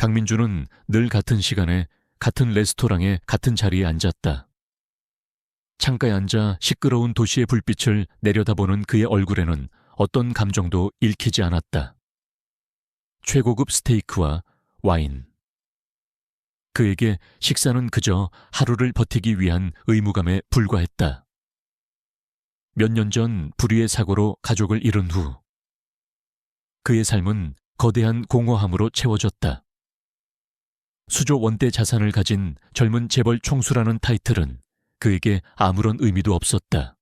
강민주는 늘 같은 시간에 같은 레스토랑에 같은 자리에 앉았다. 창가에 앉아 시끄러운 도시의 불빛을 내려다보는 그의 얼굴에는 어떤 감정도 읽히지 않았다. 최고급 스테이크와 와인. 그에게 식사는 그저 하루를 버티기 위한 의무감에 불과했다. 몇 년 전 불의의 사고로 가족을 잃은 후 그의 삶은 거대한 공허함으로 채워졌다. 수조 원대 자산을 가진 젊은 재벌 총수라는 타이틀은 그에게 아무런 의미도 없었다.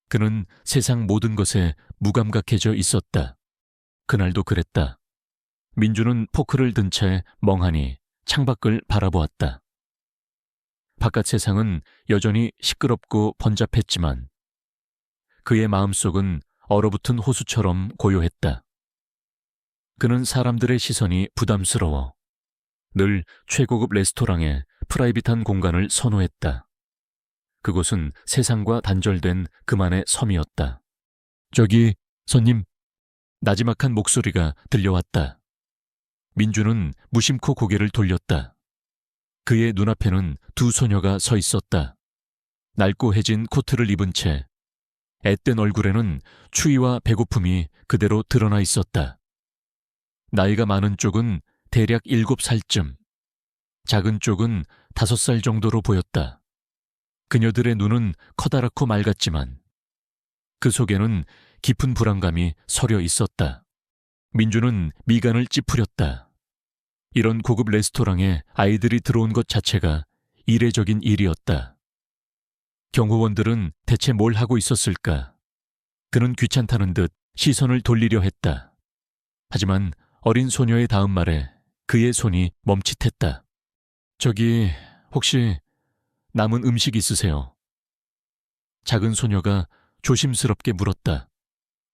그는 세상 모든 것에 무감각해져 있었다. 그날도 그랬다. 민주는 포크를 든 채 멍하니 창밖을 바라보았다. 바깥 세상은 여전히 시끄럽고 번잡했지만 그의 마음속은 얼어붙은 호수처럼 고요했다. 그는 사람들의 시선이 부담스러워 늘 최고급 레스토랑에 프라이빗한 공간을 선호했다. 그곳은 세상과 단절된 그만의 섬이었다. 저기, 손님. 나지막한 목소리가 들려왔다. 민주는 무심코 고개를 돌렸다. 그의 눈앞에는 두 소녀가 서 있었다. 낡고 해진 코트를 입은 채 앳된 얼굴에는 추위와 배고픔이 그대로 드러나 있었다. 나이가 많은 쪽은 대략 7살쯤, 작은 쪽은 5살 정도로 보였다. 그녀들의 눈은 커다랗고 맑았지만 그 속에는 깊은 불안감이 서려 있었다. 민주는 미간을 찌푸렸다. 이런 고급 레스토랑에 아이들이 들어온 것 자체가 이례적인 일이었다. 경호원들은 대체 뭘 하고 있었을까? 그는 귀찮다는 듯 시선을 돌리려 했다. 하지만 어린 소녀의 다음 말에 그의 손이 멈칫했다. 저기, 혹시 남은 음식 있으세요? 작은 소녀가 조심스럽게 물었다.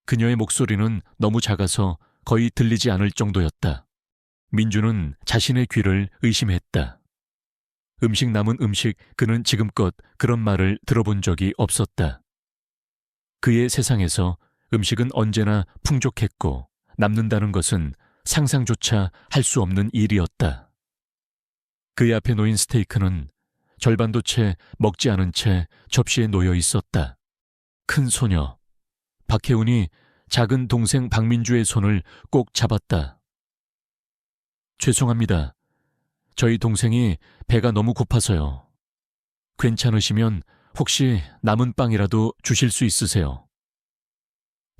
그녀의 목소리는 너무 작아서 거의 들리지 않을 정도였다. 민주는 자신의 귀를 의심했다. 음식 남은 음식, 그는 지금껏 그런 말을 들어본 적이 없었다. 그의 세상에서 음식은 언제나 풍족했고 남는다는 것은 상상조차 할 수 없는 일이었다. 그의 앞에 놓인 스테이크는 절반도 채 먹지 않은 채 접시에 놓여 있었다. 큰 소녀, 박혜운이 작은 동생 박민주의 손을 꼭 잡았다. 죄송합니다. 저희 동생이 배가 너무 고파서요. 괜찮으시면 혹시 남은 빵이라도 주실 수 있으세요?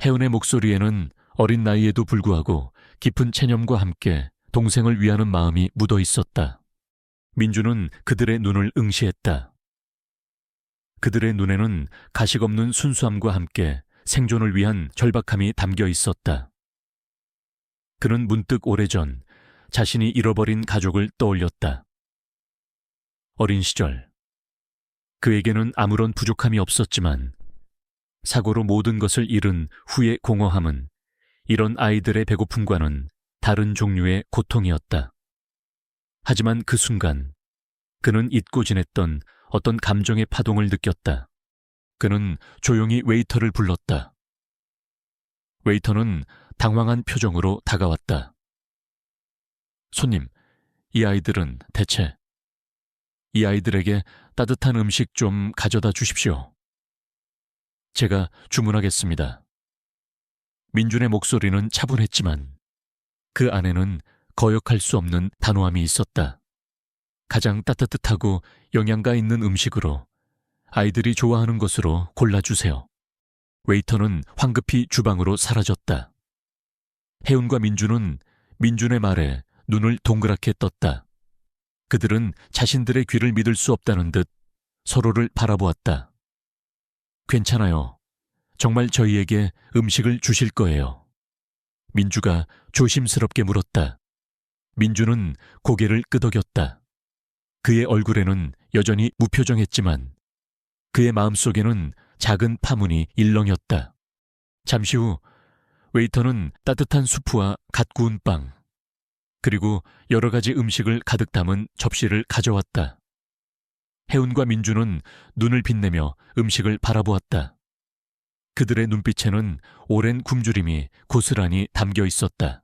혜운의 목소리에는 어린 나이에도 불구하고 깊은 체념과 함께 동생을 위하는 마음이 묻어 있었다. 민주는 그들의 눈을 응시했다. 그들의 눈에는 가식 없는 순수함과 함께 생존을 위한 절박함이 담겨 있었다. 그는 문득 오래전 자신이 잃어버린 가족을 떠올렸다. 어린 시절, 그에게는 아무런 부족함이 없었지만 사고로 모든 것을 잃은 후의 공허함은 이런 아이들의 배고픔과는 다른 종류의 고통이었다. 하지만 그 순간 그는 잊고 지냈던 어떤 감정의 파동을 느꼈다. 그는 조용히 웨이터를 불렀다. 웨이터는 당황한 표정으로 다가왔다. 손님, 이 아이들에게 따뜻한 음식 좀 가져다 주십시오. 제가 주문하겠습니다. 민준의 목소리는 차분했지만 그 안에는 거역할 수 없는 단호함이 있었다. 가장 따뜻하고 영양가 있는 음식으로 아이들이 좋아하는 것으로 골라주세요. 웨이터는 황급히 주방으로 사라졌다. 혜운과 민주는 민준의 말에 눈을 동그랗게 떴다. 그들은 자신들의 귀를 믿을 수 없다는 듯 서로를 바라보았다. 괜찮아요. 정말 저희에게 음식을 주실 거예요. 민주가 조심스럽게 물었다. 민주는 고개를 끄덕였다. 그의 얼굴에는 여전히 무표정했지만 그의 마음속에는 작은 파문이 일렁였다. 잠시 후 웨이터는 따뜻한 수프와 갓 구운 빵, 그리고 여러 가지 음식을 가득 담은 접시를 가져왔다. 혜운과 민주는 눈을 빛내며 음식을 바라보았다. 그들의 눈빛에는 오랜 굶주림이 고스란히 담겨 있었다.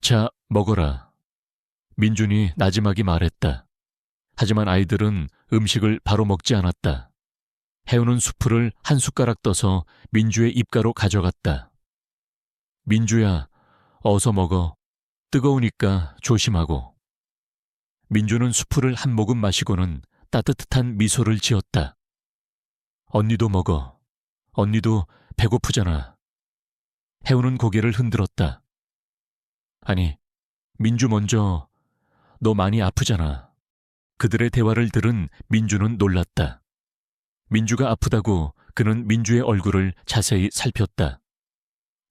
자, 먹어라. 민준이 나지막이 말했다. 하지만 아이들은 음식을 바로 먹지 않았다. 해우는 수프를 한 숟가락 떠서 민주의 입가로 가져갔다. 민주야, 어서 먹어. 뜨거우니까 조심하고. 민주는 수프를 한 모금 마시고는 따뜻한 미소를 지었다. 언니도 먹어. 언니도 배고프잖아. 해우는 고개를 흔들었다. 아니, 민주 먼저. 너 많이 아프잖아. 그들의 대화를 들은 민주는 놀랐다. 민주가 아프다고 그는 민주의 얼굴을 자세히 살폈다.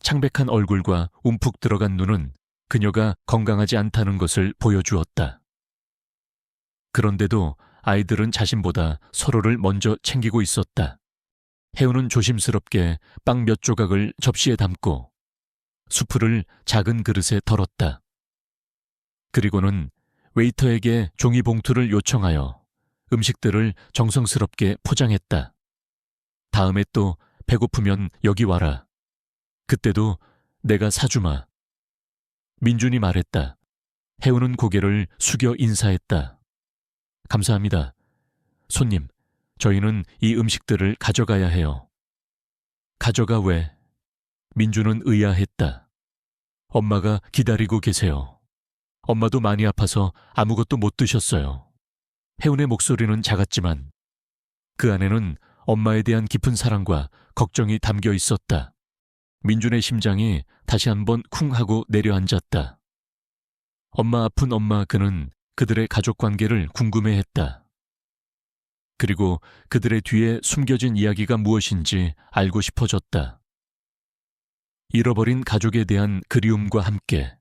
창백한 얼굴과 움푹 들어간 눈은 그녀가 건강하지 않다는 것을 보여주었다. 그런데도 아이들은 자신보다 서로를 먼저 챙기고 있었다. 해우는 조심스럽게 빵 몇 조각을 접시에 담고 수프를 작은 그릇에 덜었다. 그리고는 웨이터에게 종이봉투를 요청하여 음식들을 정성스럽게 포장했다. 다음에 또 배고프면 여기 와라. 그때도 내가 사주마. 민준이 말했다. 해우는 고개를 숙여 인사했다. 감사합니다. 손님, 저희는 이 음식들을 가져가야 해요. 가져가 왜? 민준은 의아했다. 엄마가 기다리고 계세요. 엄마도 많이 아파서 아무것도 못 드셨어요. 해운의 목소리는 작았지만 그 안에는 엄마에 대한 깊은 사랑과 걱정이 담겨 있었다. 민준의 심장이 다시 한번 쿵 하고 내려앉았다. 엄마 아픈 엄마 그는 그들의 가족 관계를 궁금해했다. 그리고 그들의 뒤에 숨겨진 이야기가 무엇인지 알고 싶어졌다. 잃어버린 가족에 대한 그리움과 함께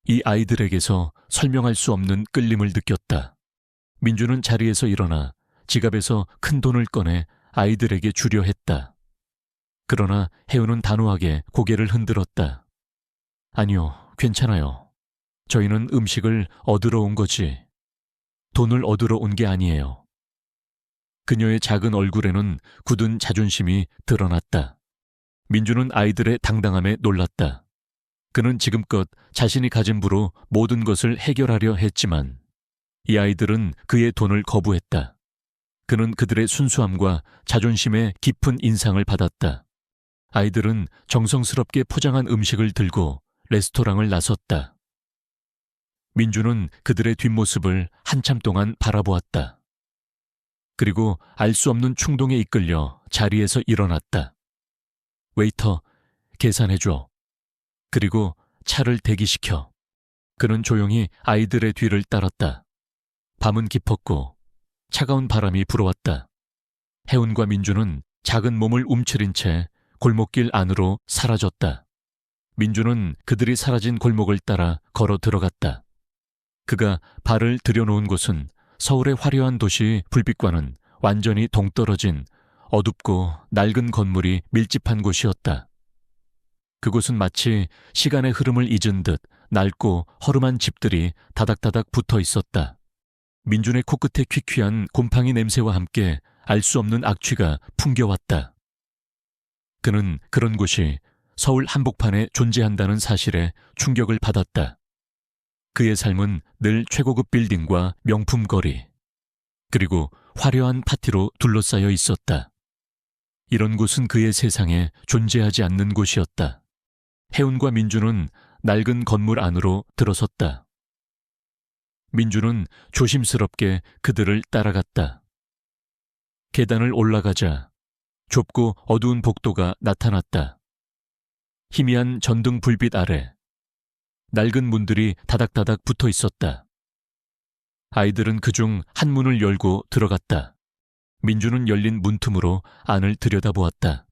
이 아이들에게서 설명할 수 없는 끌림을 느꼈다. 민주는 자리에서 일어나 지갑에서 큰 돈을 꺼내 아이들에게 주려 했다. 그러나 해우는 단호하게 고개를 흔들었다. 아니요, 괜찮아요. 저희는 음식을 얻으러 온 거지. 돈을 얻으러 온 게 아니에요. 그녀의 작은 얼굴에는 굳은 자존심이 드러났다. 민주는 아이들의 당당함에 놀랐다. 그는 지금껏 자신이 가진 부로 모든 것을 해결하려 했지만 이 아이들은 그의 돈을 거부했다. 그는 그들의 순수함과 자존심에 깊은 인상을 받았다. 아이들은 정성스럽게 포장한 음식을 들고 레스토랑을 나섰다. 민주는 그들의 뒷모습을 한참 동안 바라보았다. 그리고 알 수 없는 충동에 이끌려 자리에서 일어났다. 웨이터, 계산해줘. 그리고 차를 대기시켜. 그는 조용히 아이들의 뒤를 따랐다. 밤은 깊었고 차가운 바람이 불어왔다. 해운과 민주는 작은 몸을 움츠린 채 골목길 안으로 사라졌다. 민주는 그들이 사라진 골목을 따라 걸어 들어갔다. 그가 발을 들여놓은 곳은 서울의 화려한 도시 불빛과는 완전히 동떨어진 어둡고 낡은 건물이 밀집한 곳이었다. 그곳은 마치 시간의 흐름을 잊은 듯 낡고 허름한 집들이 다닥다닥 붙어 있었다. 민준의 코끝에 퀴퀴한 곰팡이 냄새와 함께 알 수 없는 악취가 풍겨왔다. 그는 그런 곳이 서울 한복판에 존재한다는 사실에 충격을 받았다. 그의 삶은 늘 최고급 빌딩과 명품 거리, 그리고 화려한 파티로 둘러싸여 있었다. 이런 곳은 그의 세상에 존재하지 않는 곳이었다. 해운과 민주는 낡은 건물 안으로 들어섰다. 민주는 조심스럽게 그들을 따라갔다. 계단을 올라가자 좁고 어두운 복도가 나타났다. 희미한 전등 불빛 아래 낡은 문들이 다닥다닥 붙어 있었다. 아이들은 그중 한 문을 열고 들어갔다. 민주는 열린 문틈으로 안을 들여다보았다.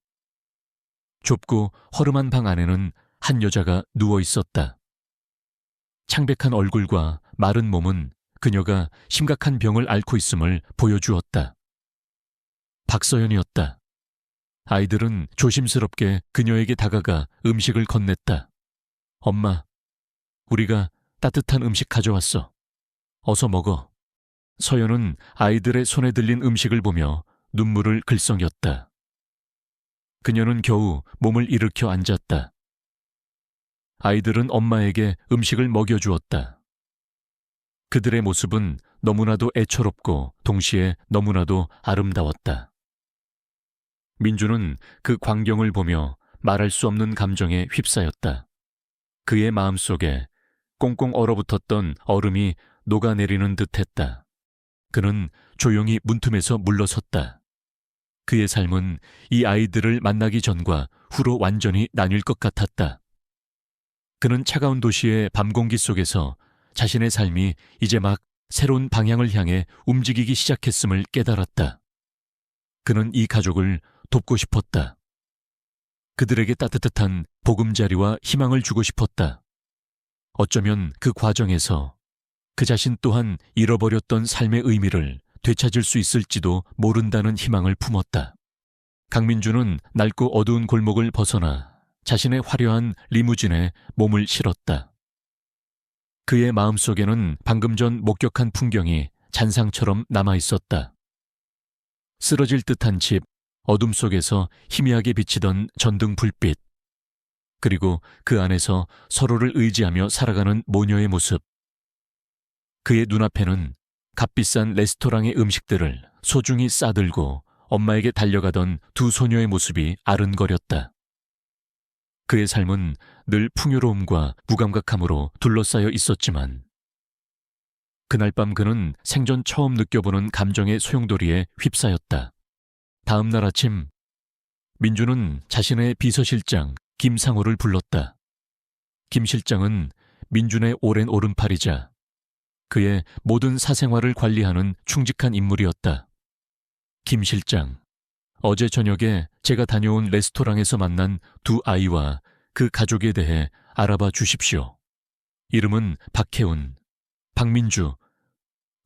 좁고 허름한 방 안에는 한 여자가 누워 있었다. 창백한 얼굴과 마른 몸은 그녀가 심각한 병을 앓고 있음을 보여주었다. 박서연이었다. 아이들은 조심스럽게 그녀에게 다가가 음식을 건넸다. 엄마, 우리가 따뜻한 음식 가져왔어. 어서 먹어. 서연은 아이들의 손에 들린 음식을 보며 눈물을 글썽였다. 그녀는 겨우 몸을 일으켜 앉았다. 아이들은 엄마에게 음식을 먹여주었다. 그들의 모습은 너무나도 애처롭고 동시에 너무나도 아름다웠다. 민주는 그 광경을 보며 말할 수 없는 감정에 휩싸였다. 그의 마음속에 꽁꽁 얼어붙었던 얼음이 녹아내리는 듯했다. 그는 조용히 문틈에서 물러섰다. 그의 삶은 이 아이들을 만나기 전과 후로 완전히 나뉠 것 같았다. 그는 차가운 도시의 밤 공기 속에서 자신의 삶이 이제 막 새로운 방향을 향해 움직이기 시작했음을 깨달았다. 그는 이 가족을 돕고 싶었다. 그들에게 따뜻한 보금자리와 희망을 주고 싶었다. 어쩌면 그 과정에서 그 자신 또한 잃어버렸던 삶의 의미를 되찾을 수 있을지도 모른다는 희망을 품었다. 강민주는 낡고 어두운 골목을 벗어나 자신의 화려한 리무진에 몸을 실었다. 그의 마음속에는 방금 전 목격한 풍경이 잔상처럼 남아있었다. 쓰러질 듯한 집, 어둠 속에서 희미하게 비치던 전등 불빛, 그리고 그 안에서 서로를 의지하며 살아가는 모녀의 모습. 그의 눈앞에는 값비싼 레스토랑의 음식들을 소중히 싸들고 엄마에게 달려가던 두 소녀의 모습이 아른거렸다. 그의 삶은 늘 풍요로움과 무감각함으로 둘러싸여 있었지만 그날 밤 그는 생전 처음 느껴보는 감정의 소용돌이에 휩싸였다. 다음 날 아침 민주는 자신의 비서실장 김상호를 불렀다. 김 실장은 민준의 오랜 오른팔이자 그의 모든 사생활을 관리하는 충직한 인물이었다. 김 실장, 어제 저녁에 제가 다녀온 레스토랑에서 만난 두 아이와 그 가족에 대해 알아봐 주십시오. 이름은 박혜운, 박민주,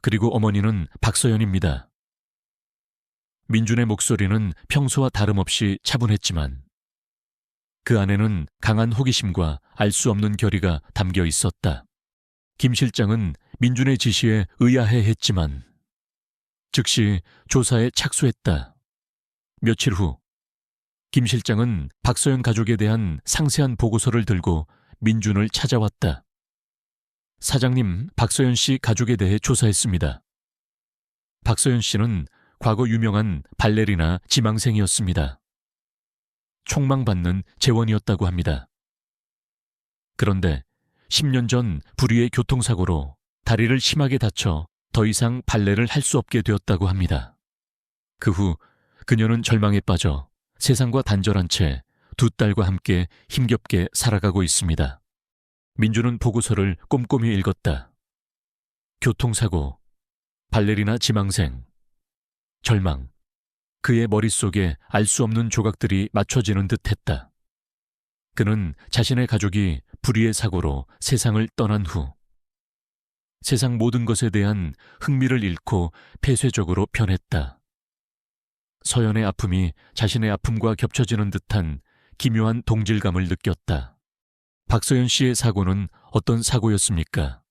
그리고 어머니는 박서연입니다. 민준의 목소리는 평소와 다름없이 차분했지만 그 안에는 강한 호기심과 알 수 없는 결의가 담겨 있었다. 김 실장은 민준의 지시에 의아해했지만 즉시 조사에 착수했다. 며칠 후 김 실장은 박서연 가족에 대한 상세한 보고서를 들고 민준을 찾아왔다. 사장님, 박서연 씨 가족에 대해 조사했습니다. 박서연 씨는 과거 유명한 발레리나 지망생이었습니다. 촉망받는 재원이었다고 합니다. 그런데 10년 전 불의의 교통사고로 다리를 심하게 다쳐 더 이상 발레를 할 수 없게 되었다고 합니다. 그 후 그녀는 절망에 빠져 세상과 단절한 채 두 딸과 함께 힘겹게 살아가고 있습니다. 민주는 보고서를 꼼꼼히 읽었다. 교통사고, 발레리나 지망생, 절망. 그의 머릿속에 알 수 없는 조각들이 맞춰지는 듯했다. 그는 자신의 가족이 불의의 사고로 세상을 떠난 후 세상 모든 것에 대한 흥미를 잃고 폐쇄적으로 변했다. 서연의 아픔이 자신의 아픔과 겹쳐지는 듯한 기묘한 동질감을 느꼈다. 박서연 씨의 사고는 어떤 사고였습니까?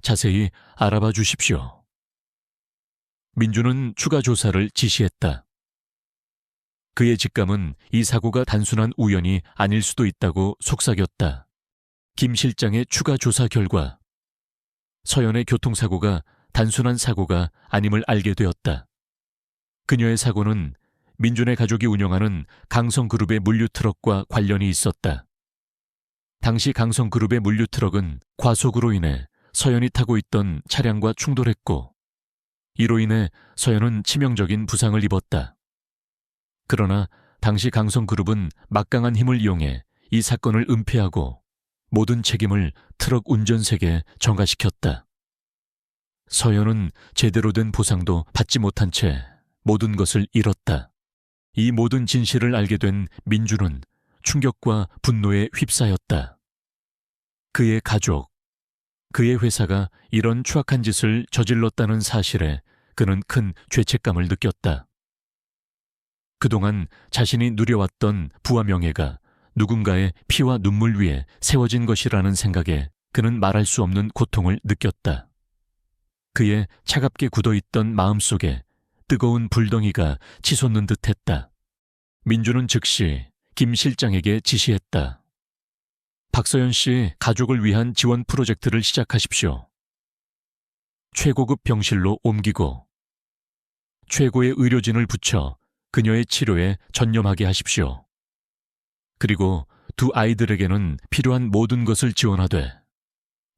자세히 알아봐 주십시오. 민주는 추가 조사를 지시했다. 그의 직감은 이 사고가 단순한 우연이 아닐 수도 있다고 속삭였다. 김 실장의 추가 조사 결과 서연의 교통사고가 단순한 사고가 아님을 알게 되었다. 그녀의 사고는 민준의 가족이 운영하는 강성그룹의 물류트럭과 관련이 있었다. 당시 강성그룹의 물류트럭은 과속으로 인해 서연이 타고 있던 차량과 충돌했고 이로 인해 서연은 치명적인 부상을 입었다. 그러나 당시 강성그룹은 막강한 힘을 이용해 이 사건을 은폐하고 모든 책임을 트럭 운전색에 전가시켰다. 서연은 제대로 된 보상도 받지 못한 채 모든 것을 잃었다. 이 모든 진실을 알게 된 민주는 충격과 분노에 휩싸였다. 그의 가족, 그의 회사가 이런 추악한 짓을 저질렀다는 사실에 그는 큰 죄책감을 느꼈다. 그동안 자신이 누려왔던 부와 명예가 누군가의 피와 눈물 위에 세워진 것이라는 생각에 그는 말할 수 없는 고통을 느꼈다. 그의 차갑게 굳어있던 마음속에 뜨거운 불덩이가 치솟는 듯했다. 민주는 즉시 김 실장에게 지시했다. 박서연 씨 가족을 위한 지원 프로젝트를 시작하십시오. 최고급 병실로 옮기고 최고의 의료진을 붙여 그녀의 치료에 전념하게 하십시오. 그리고 두 아이들에게는 필요한 모든 것을 지원하되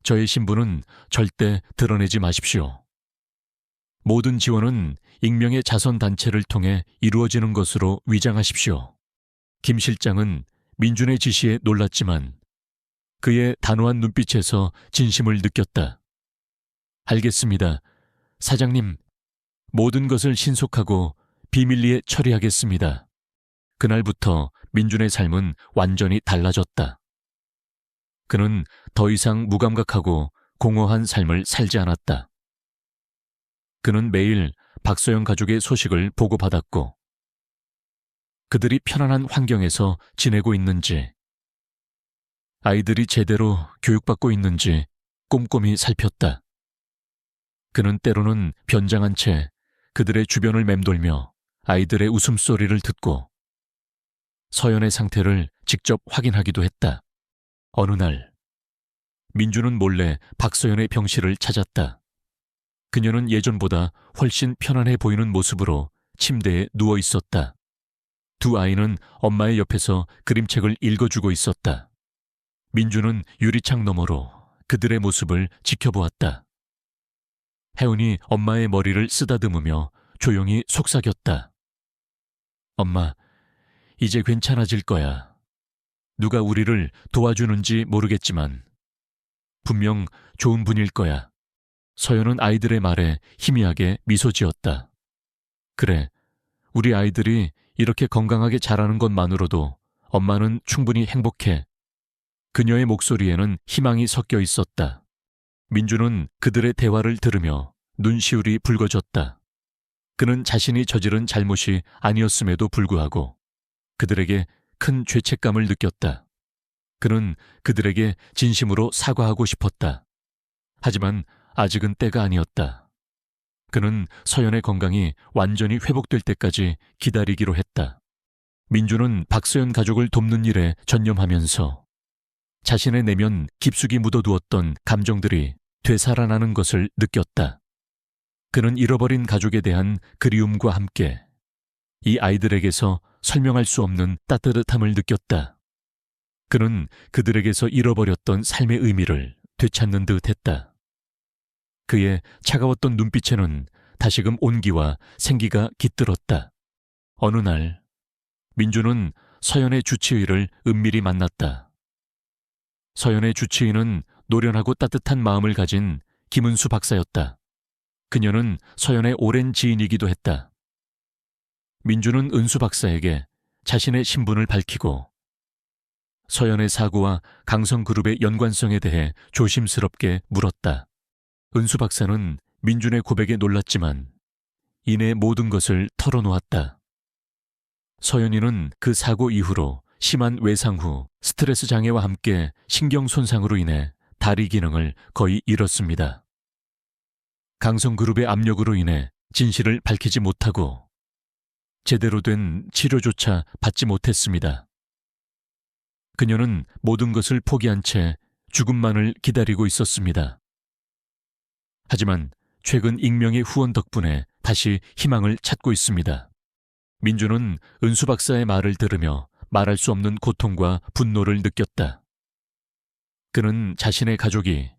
저의 신분은 절대 드러내지 마십시오. 모든 지원은 익명의 자선단체를 통해 이루어지는 것으로 위장하십시오. 김 실장은 민준의 지시에 놀랐지만 그의 단호한 눈빛에서 진심을 느꼈다. 알겠습니다. 사장님, 모든 것을 신속하고 비밀리에 처리하겠습니다. 그날부터 민준의 삶은 완전히 달라졌다. 그는 더 이상 무감각하고 공허한 삶을 살지 않았다. 그는 매일 박소영 가족의 소식을 보고받았고 그들이 편안한 환경에서 지내고 있는지, 아이들이 제대로 교육받고 있는지 꼼꼼히 살폈다. 그는 때로는 변장한 채 그들의 주변을 맴돌며 아이들의 웃음소리를 듣고 서연의 상태를 직접 확인하기도 했다. 어느 날, 민주는 몰래 박서연의 병실을 찾았다. 그녀는 예전보다 훨씬 편안해 보이는 모습으로 침대에 누워 있었다. 두 아이는 엄마의 옆에서 그림책을 읽어주고 있었다. 민주는 유리창 너머로 그들의 모습을 지켜보았다. 혜운이 엄마의 머리를 쓰다듬으며 조용히 속삭였다. 엄마, 이제 괜찮아질 거야. 누가 우리를 도와주는지 모르겠지만 분명 좋은 분일 거야. 서연은 아이들의 말에 희미하게 미소 지었다. 그래, 우리 아이들이 이렇게 건강하게 자라는 것만으로도 엄마는 충분히 행복해. 그녀의 목소리에는 희망이 섞여 있었다. 민주는 그들의 대화를 들으며 눈시울이 붉어졌다. 그는 자신이 저지른 잘못이 아니었음에도 불구하고 그들에게 큰 죄책감을 느꼈다. 그는 그들에게 진심으로 사과하고 싶었다. 하지만 아직은 때가 아니었다. 그는 서연의 건강이 완전히 회복될 때까지 기다리기로 했다. 민주는 박서연 가족을 돕는 일에 전념하면서 자신의 내면 깊숙이 묻어두었던 감정들이 되살아나는 것을 느꼈다. 그는 잃어버린 가족에 대한 그리움과 함께 이 아이들에게서 설명할 수 없는 따뜻함을 느꼈다. 그는 그들에게서 잃어버렸던 삶의 의미를 되찾는 듯 했다. 그의 차가웠던 눈빛에는 다시금 온기와 생기가 깃들었다. 어느 날, 민주는 서연의 주치의를 은밀히 만났다. 서연의 주치의는 노련하고 따뜻한 마음을 가진 김은수 박사였다. 그녀는 서연의 오랜 지인이기도 했다. 민주는 은수 박사에게 자신의 신분을 밝히고 서연의 사고와 강성그룹의 연관성에 대해 조심스럽게 물었다. 은수 박사는 민준의 고백에 놀랐지만 이내 모든 것을 털어놓았다. 서연이는 그 사고 이후로 심한 외상 후 스트레스 장애와 함께 신경 손상으로 인해 다리 기능을 거의 잃었습니다. 강성그룹의 압력으로 인해 진실을 밝히지 못하고 제대로 된 치료조차 받지 못했습니다. 그녀는 모든 것을 포기한 채 죽음만을 기다리고 있었습니다. 하지만 최근 익명의 후원 덕분에 다시 희망을 찾고 있습니다. 민주는 은수 박사의 말을 들으며 말할 수 없는 고통과 분노를 느꼈다. 그는 자신의 가족이,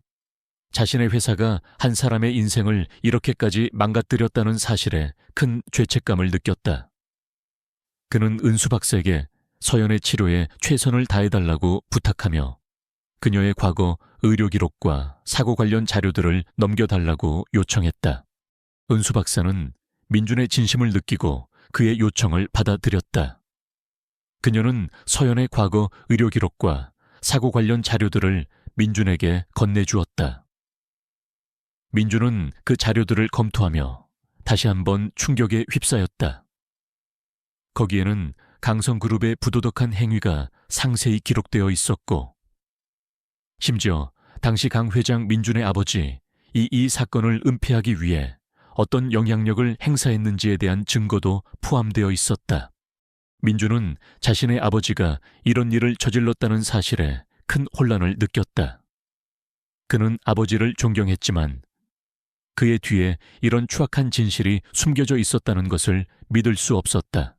자신의 회사가 한 사람의 인생을 이렇게까지 망가뜨렸다는 사실에 큰 죄책감을 느꼈다. 그는 은수 박사에게 서연의 치료에 최선을 다해달라고 부탁하며 그녀의 과거 의료 기록과 사고 관련 자료들을 넘겨달라고 요청했다. 은수 박사는 민준의 진심을 느끼고 그의 요청을 받아들였다. 그녀는 서연의 과거 의료 기록과 사고 관련 자료들을 민준에게 건네주었다. 민준은 그 자료들을 검토하며 다시 한번 충격에 휩싸였다. 거기에는 강성그룹의 부도덕한 행위가 상세히 기록되어 있었고 심지어 당시 강 회장 민준의 아버지 이 사건을 은폐하기 위해 어떤 영향력을 행사했는지에 대한 증거도 포함되어 있었다. 민준은 자신의 아버지가 이런 일을 저질렀다는 사실에 큰 혼란을 느꼈다. 그는 아버지를 존경했지만 그의 뒤에 이런 추악한 진실이 숨겨져 있었다는 것을 믿을 수 없었다.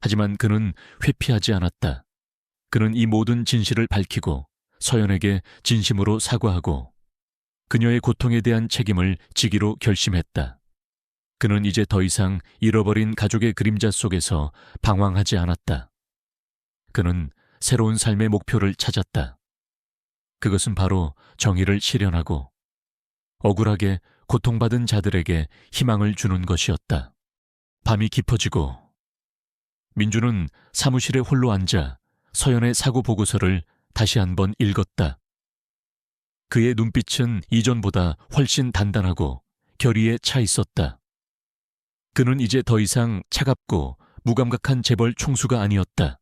하지만 그는 회피하지 않았다. 그는 이 모든 진실을 밝히고 서연에게 진심으로 사과하고 그녀의 고통에 대한 책임을 지기로 결심했다. 그는 이제 더 이상 잃어버린 가족의 그림자 속에서 방황하지 않았다. 그는 새로운 삶의 목표를 찾았다. 그것은 바로 정의를 실현하고 억울하게 고통받은 자들에게 희망을 주는 것이었다. 밤이 깊어지고 민주는 사무실에 홀로 앉아 서연의 사고 보고서를 다시 한번 읽었다. 그의 눈빛은 이전보다 훨씬 단단하고 결의에 차 있었다. 그는 이제 더 이상 차갑고 무감각한 재벌 총수가 아니었다.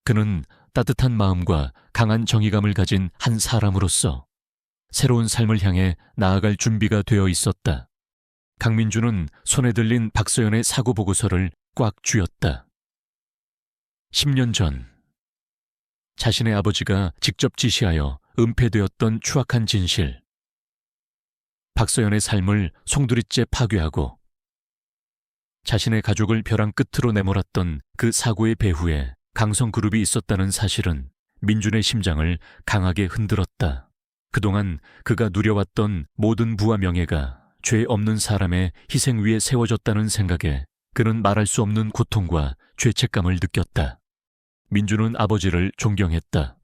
그는 따뜻한 마음과 강한 정의감을 가진 한 사람으로서 새로운 삶을 향해 나아갈 준비가 되어 있었다. 강민주는 손에 들린 박서연의 사고 보고서를 꽉 쥐었다. 10년 전 자신의 아버지가 직접 지시하여 은폐되었던 추악한 진실. 박서연의 삶을 송두리째 파괴하고 자신의 가족을 벼랑 끝으로 내몰았던 그 사고의 배후에 강성그룹이 있었다는 사실은 민준의 심장을 강하게 흔들었다. 그동안 그가 누려왔던 모든 부와 명예가 죄 없는 사람의 희생 위에 세워졌다는 생각에 그는 말할 수 없는 고통과 죄책감을 느꼈다. 민주는 아버지를 존경했다.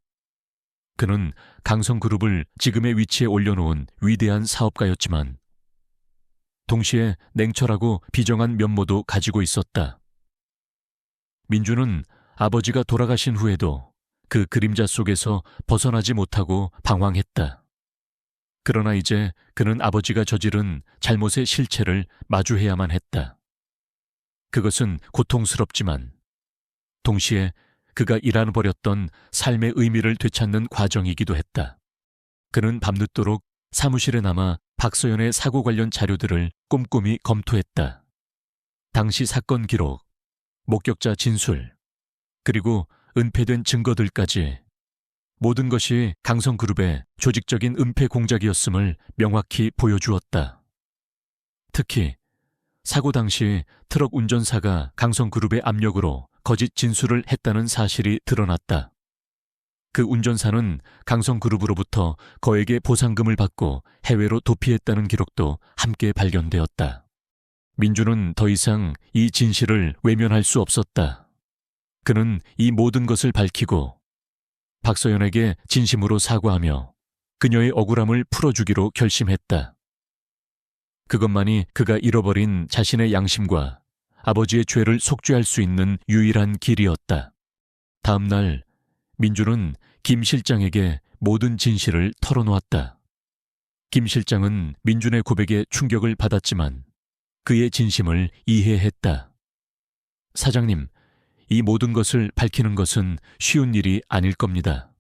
그는 강성그룹을 지금의 위치에 올려놓은 위대한 사업가였지만 동시에 냉철하고 비정한 면모도 가지고 있었다. 민주는 아버지가 돌아가신 후에도 그 그림자 속에서 벗어나지 못하고 방황했다. 그러나 이제 그는 아버지가 저지른 잘못의 실체를 마주해야만 했다. 그것은 고통스럽지만 동시에 그가 잃어버렸던 삶의 의미를 되찾는 과정이기도 했다. 그는 밤늦도록 사무실에 남아 박서연의 사고 관련 자료들을 꼼꼼히 검토했다. 당시 사건 기록, 목격자 진술, 그리고 은폐된 증거들까지 모든 것이 강성그룹의 조직적인 은폐 공작이었음을 명확히 보여주었다. 특히 사고 당시 트럭 운전사가 강성그룹의 압력으로 거짓 진술을 했다는 사실이 드러났다. 그 운전사는 강성그룹으로부터 거액의 보상금을 받고 해외로 도피했다는 기록도 함께 발견되었다. 민주는 더 이상 이 진실을 외면할 수 없었다. 그는 이 모든 것을 밝히고 박서연에게 진심으로 사과하며 그녀의 억울함을 풀어주기로 결심했다. 그것만이 그가 잃어버린 자신의 양심과 아버지의 죄를 속죄할 수 있는 유일한 길이었다. 다음 날 민주는 김 실장에게 모든 진실을 털어놓았다. 김 실장은 민준의 고백에 충격을 받았지만 그의 진심을 이해했다. 사장님, 이 모든 것을 밝히는 것은 쉬운 일이 아닐 겁니다.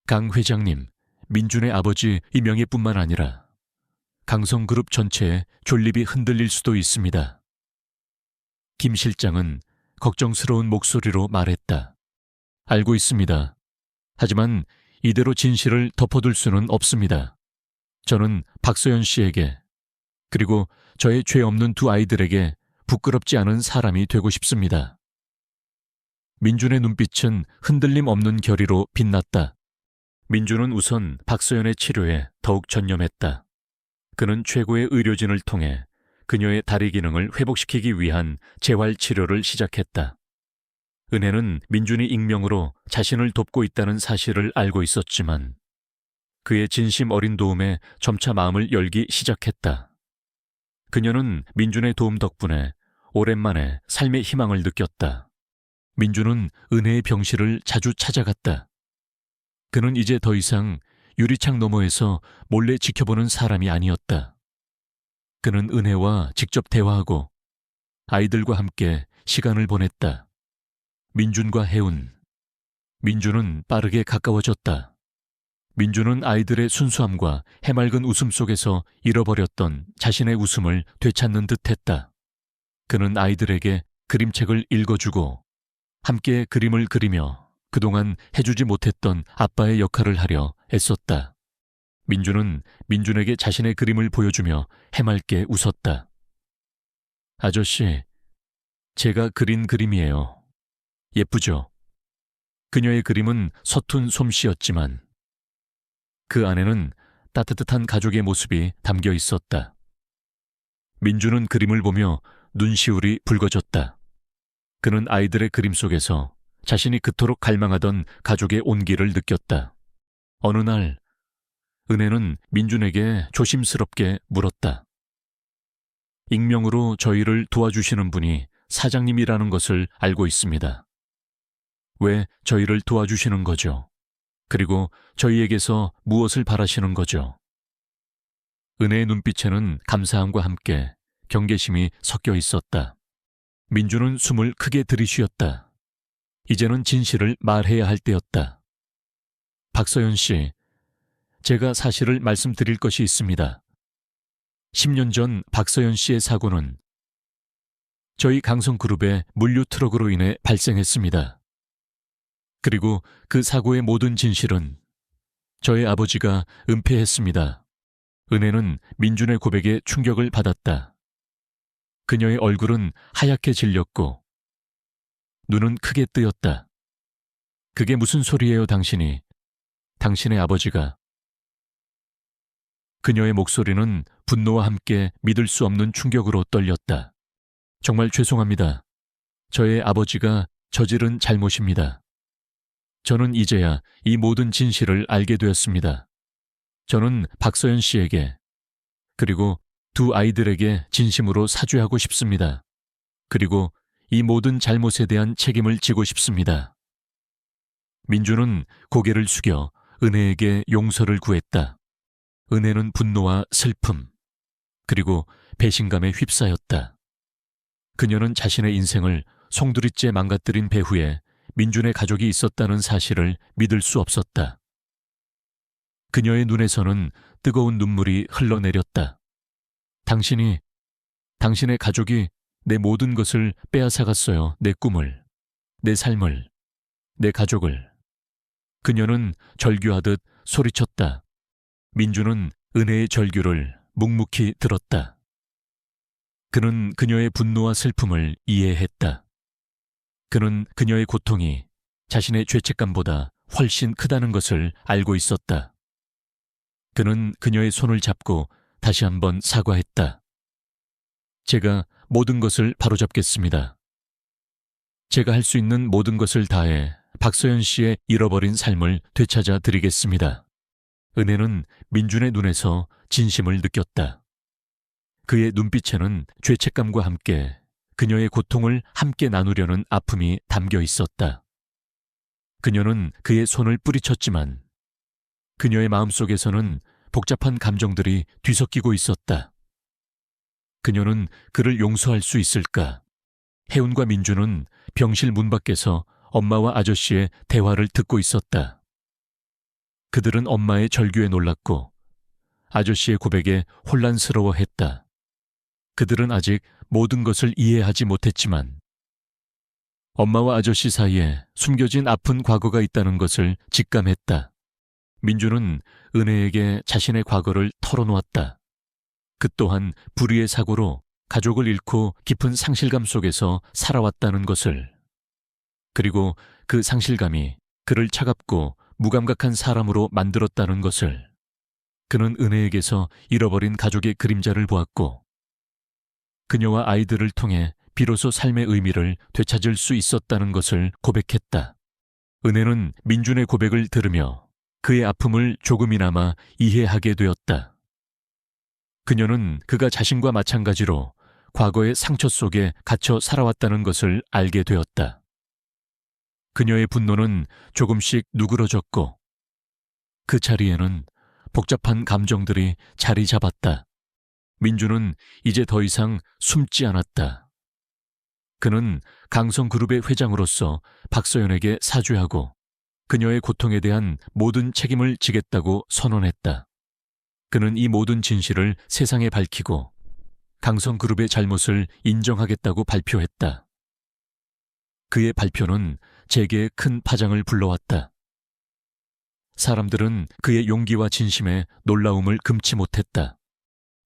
강 회장님, 민준의 아버지 이 명예뿐만 아니라 강성그룹 전체의 존립이 흔들릴 수도 있습니다. 김 실장은 걱정스러운 목소리로 말했다. 알고 있습니다. 하지만 이대로 진실을 덮어둘 수는 없습니다. 저는 박서연 씨에게 그리고 저의 죄 없는 두 아이들에게 부끄럽지 않은 사람이 되고 싶습니다. 민준의 눈빛은 흔들림 없는 결의로 빛났다. 민준은 우선 박서연의 치료에 더욱 전념했다. 그는 최고의 의료진을 통해 그녀의 다리 기능을 회복시키기 위한 재활 치료를 시작했다. 은혜는 민준이 익명으로 자신을 돕고 있다는 사실을 알고 있었지만 그의 진심 어린 도움에 점차 마음을 열기 시작했다. 그녀는 민준의 도움 덕분에 오랜만에 삶의 희망을 느꼈다. 민준은 은혜의 병실을 자주 찾아갔다. 그는 이제 더 이상 유리창 너머에서 몰래 지켜보는 사람이 아니었다. 그는 은혜와 직접 대화하고 아이들과 함께 시간을 보냈다. 민준과 혜운. 민준은 빠르게 가까워졌다. 민준은 아이들의 순수함과 해맑은 웃음 속에서 잃어버렸던 자신의 웃음을 되찾는 듯했다. 그는 아이들에게 그림책을 읽어주고 함께 그림을 그리며 그동안 해주지 못했던 아빠의 역할을 하려 애썼다. 민주는 민준에게 자신의 그림을 보여주며 해맑게 웃었다. 아저씨, 제가 그린 그림이에요. 예쁘죠? 그녀의 그림은 서툰 솜씨였지만 그 안에는 따뜻한 가족의 모습이 담겨 있었다. 민주는 그림을 보며 눈시울이 붉어졌다. 그는 아이들의 그림 속에서 자신이 그토록 갈망하던 가족의 온기를 느꼈다. 어느 날 은혜는 민준에게 조심스럽게 물었다. 익명으로 저희를 도와주시는 분이 사장님이라는 것을 알고 있습니다. 왜 저희를 도와주시는 거죠? 그리고 저희에게서 무엇을 바라시는 거죠? 은혜의 눈빛에는 감사함과 함께 경계심이 섞여 있었다. 민주는 숨을 크게 들이쉬었다. 이제는 진실을 말해야 할 때였다. 박서연 씨, 제가 사실을 말씀드릴 것이 있습니다. 10년 전 박서연 씨의 사고는 저희 강성그룹의 물류 트럭으로 인해 발생했습니다. 그리고 그 사고의 모든 진실은 저의 아버지가 은폐했습니다. 은혜는 민준의 고백에 충격을 받았다. 그녀의 얼굴은 하얗게 질렸고 눈은 크게 뜨였다. 그게 무슨 소리예요, 당신이? 당신의 아버지가. 그녀의 목소리는 분노와 함께 믿을 수 없는 충격으로 떨렸다. 정말 죄송합니다. 저의 아버지가 저지른 잘못입니다. 저는 이제야 이 모든 진실을 알게 되었습니다. 저는 박서연 씨에게 그리고 두 아이들에게 진심으로 사죄하고 싶습니다. 그리고 이 모든 잘못에 대한 책임을 지고 싶습니다. 민주는 고개를 숙여 은혜에게 용서를 구했다. 은혜는 분노와 슬픔, 그리고 배신감에 휩싸였다. 그녀는 자신의 인생을 송두리째 망가뜨린 배후에 민준의 가족이 있었다는 사실을 믿을 수 없었다. 그녀의 눈에서는 뜨거운 눈물이 흘러내렸다. 당신의 가족이 내 모든 것을 빼앗아갔어요. 내 꿈을, 내 삶을, 내 가족을. 그녀는 절규하듯 소리쳤다. 민주는 은혜의 절규를 묵묵히 들었다. 그는 그녀의 분노와 슬픔을 이해했다. 그는 그녀의 고통이 자신의 죄책감보다 훨씬 크다는 것을 알고 있었다. 그는 그녀의 손을 잡고 다시 한번 사과했다. 제가 모든 것을 바로잡겠습니다. 제가 할 수 있는 모든 것을 다해 박서연 씨의 잃어버린 삶을 되찾아 드리겠습니다. 은혜는 민준의 눈에서 진심을 느꼈다. 그의 눈빛에는 죄책감과 함께 그녀의 고통을 함께 나누려는 아픔이 담겨 있었다. 그녀는 그의 손을 뿌리쳤지만 그녀의 마음속에서는 복잡한 감정들이 뒤섞이고 있었다. 그녀는 그를 용서할 수 있을까? 혜운과 민주는 병실 문 밖에서 엄마와 아저씨의 대화를 듣고 있었다. 그들은 엄마의 절규에 놀랐고 아저씨의 고백에 혼란스러워했다. 그들은 아직 모든 것을 이해하지 못했지만 엄마와 아저씨 사이에 숨겨진 아픈 과거가 있다는 것을 직감했다. 민주는 은혜에게 자신의 과거를 털어놓았다. 그 또한 불의의 사고로 가족을 잃고 깊은 상실감 속에서 살아왔다는 것을. 그리고 그 상실감이 그를 차갑고 무감각한 사람으로 만들었다는 것을. 그는 은혜에게서 잃어버린 가족의 그림자를 보았고 그녀와 아이들을 통해 비로소 삶의 의미를 되찾을 수 있었다는 것을 고백했다. 은혜는 민준의 고백을 들으며 그의 아픔을 조금이나마 이해하게 되었다. 그녀는 그가 자신과 마찬가지로 과거의 상처 속에 갇혀 살아왔다는 것을 알게 되었다. 그녀의 분노는 조금씩 누그러졌고 그 자리에는 복잡한 감정들이 자리 잡았다. 민주는 이제 더 이상 숨지 않았다. 그는 강성그룹의 회장으로서 박서연에게 사죄하고 그녀의 고통에 대한 모든 책임을 지겠다고 선언했다. 그는 이 모든 진실을 세상에 밝히고 강성그룹의 잘못을 인정하겠다고 발표했다. 그의 발표는 재계에 큰 파장을 불러왔다. 사람들은 그의 용기와 진심에 놀라움을 금치 못했다.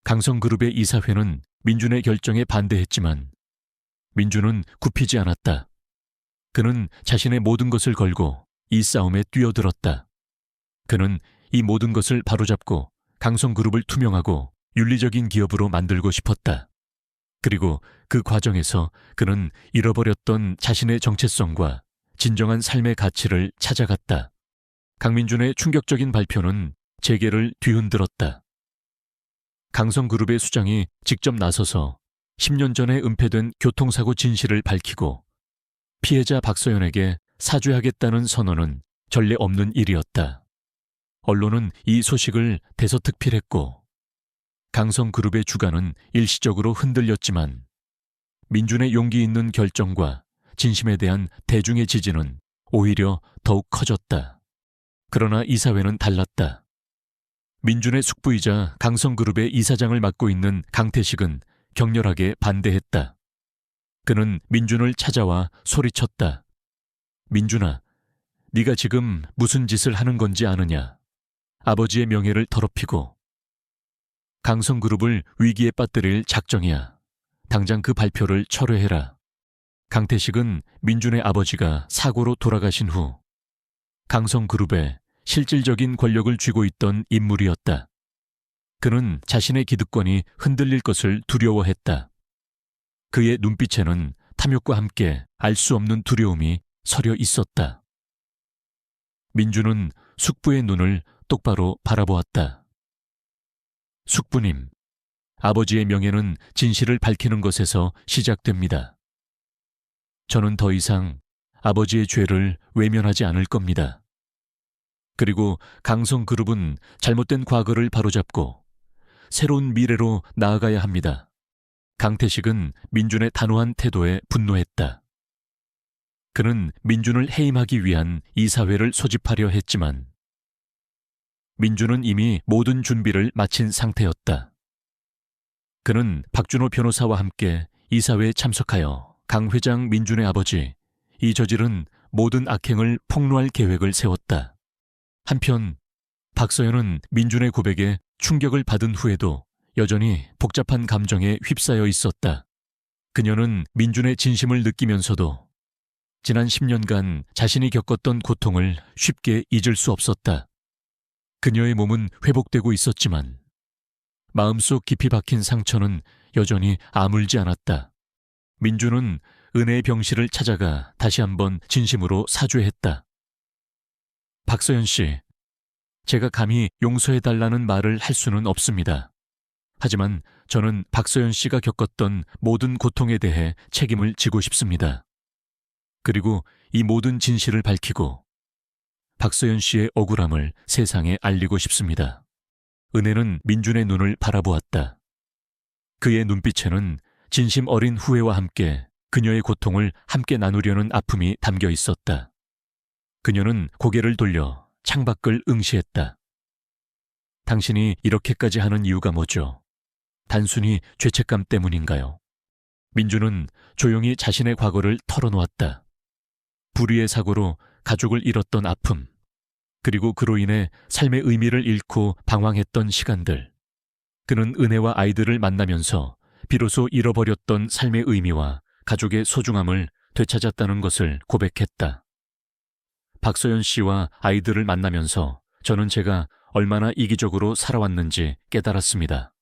강성그룹의 이사회는 민준의 결정에 반대했지만 민준은 굽히지 않았다. 그는 자신의 모든 것을 걸고 이 싸움에 뛰어들었다. 그는 이 모든 것을 바로잡고 강성그룹을 투명하고 윤리적인 기업으로 만들고 싶었다. 그리고 그 과정에서 그는 잃어버렸던 자신의 정체성과 진정한 삶의 가치를 찾아갔다. 강민준의 충격적인 발표는 재계를 뒤흔들었다. 강성그룹의 수장이 직접 나서서 10년 전에 은폐된 교통사고 진실을 밝히고 피해자 박서연에게 사죄하겠다는 선언은 전례 없는 일이었다. 언론은 이 소식을 대서특필했고 강성그룹의 주가는 일시적으로 흔들렸지만 민준의 용기 있는 결정과 진심에 대한 대중의 지지는 오히려 더욱 커졌다. 그러나 이사회는 달랐다. 민준의 숙부이자 강성그룹의 이사장을 맡고 있는 강태식은 격렬하게 반대했다. 그는 민준을 찾아와 소리쳤다. 민준아, 네가 지금 무슨 짓을 하는 건지 아느냐? 아버지의 명예를 더럽히고 강성그룹을 위기에 빠뜨릴 작정이야. 당장 그 발표를 철회해라. 강태식은 민준의 아버지가 사고로 돌아가신 후 강성그룹에 실질적인 권력을 쥐고 있던 인물이었다. 그는 자신의 기득권이 흔들릴 것을 두려워했다. 그의 눈빛에는 탐욕과 함께 알 수 없는 두려움이 서려 있었다. 민준은 숙부의 눈을 똑바로 바라보았다. 숙부님, 아버지의 명예는 진실을 밝히는 것에서 시작됩니다. 저는 더 이상 아버지의 죄를 외면하지 않을 겁니다. 그리고 강성그룹은 잘못된 과거를 바로잡고 새로운 미래로 나아가야 합니다. 강태식은 민준의 단호한 태도에 분노했다. 그는 민준을 해임하기 위한 이사회를 소집하려 했지만 민준은 이미 모든 준비를 마친 상태였다. 그는 박준호 변호사와 함께 이사회에 참석하여 강 회장 민준의 아버지 이저질은 모든 악행을 폭로할 계획을 세웠다. 한편 박서연은 민준의 고백에 충격을 받은 후에도 여전히 복잡한 감정에 휩싸여 있었다. 그녀는 민준의 진심을 느끼면서도 지난 10년간 자신이 겪었던 고통을 쉽게 잊을 수 없었다. 그녀의 몸은 회복되고 있었지만 마음속 깊이 박힌 상처는 여전히 아물지 않았다. 민준은 은혜의 병실을 찾아가 다시 한번 진심으로 사죄했다. 박서연 씨, 제가 감히 용서해달라는 말을 할 수는 없습니다. 하지만 저는 박서연 씨가 겪었던 모든 고통에 대해 책임을 지고 싶습니다. 그리고 이 모든 진실을 밝히고 박서연 씨의 억울함을 세상에 알리고 싶습니다. 은혜는 민준의 눈을 바라보았다. 그의 눈빛에는 진심 어린 후회와 함께 그녀의 고통을 함께 나누려는 아픔이 담겨 있었다. 그녀는 고개를 돌려 창밖을 응시했다. 당신이 이렇게까지 하는 이유가 뭐죠? 단순히 죄책감 때문인가요? 민준은 조용히 자신의 과거를 털어놓았다. 불의의 사고로 가족을 잃었던 아픔, 그리고 그로 인해 삶의 의미를 잃고 방황했던 시간들. 그는 은혜와 아이들을 만나면서 비로소 잃어버렸던 삶의 의미와 가족의 소중함을 되찾았다는 것을 고백했다. 박서연 씨와 아이들을 만나면서 저는 제가 얼마나 이기적으로 살아왔는지 깨달았습니다.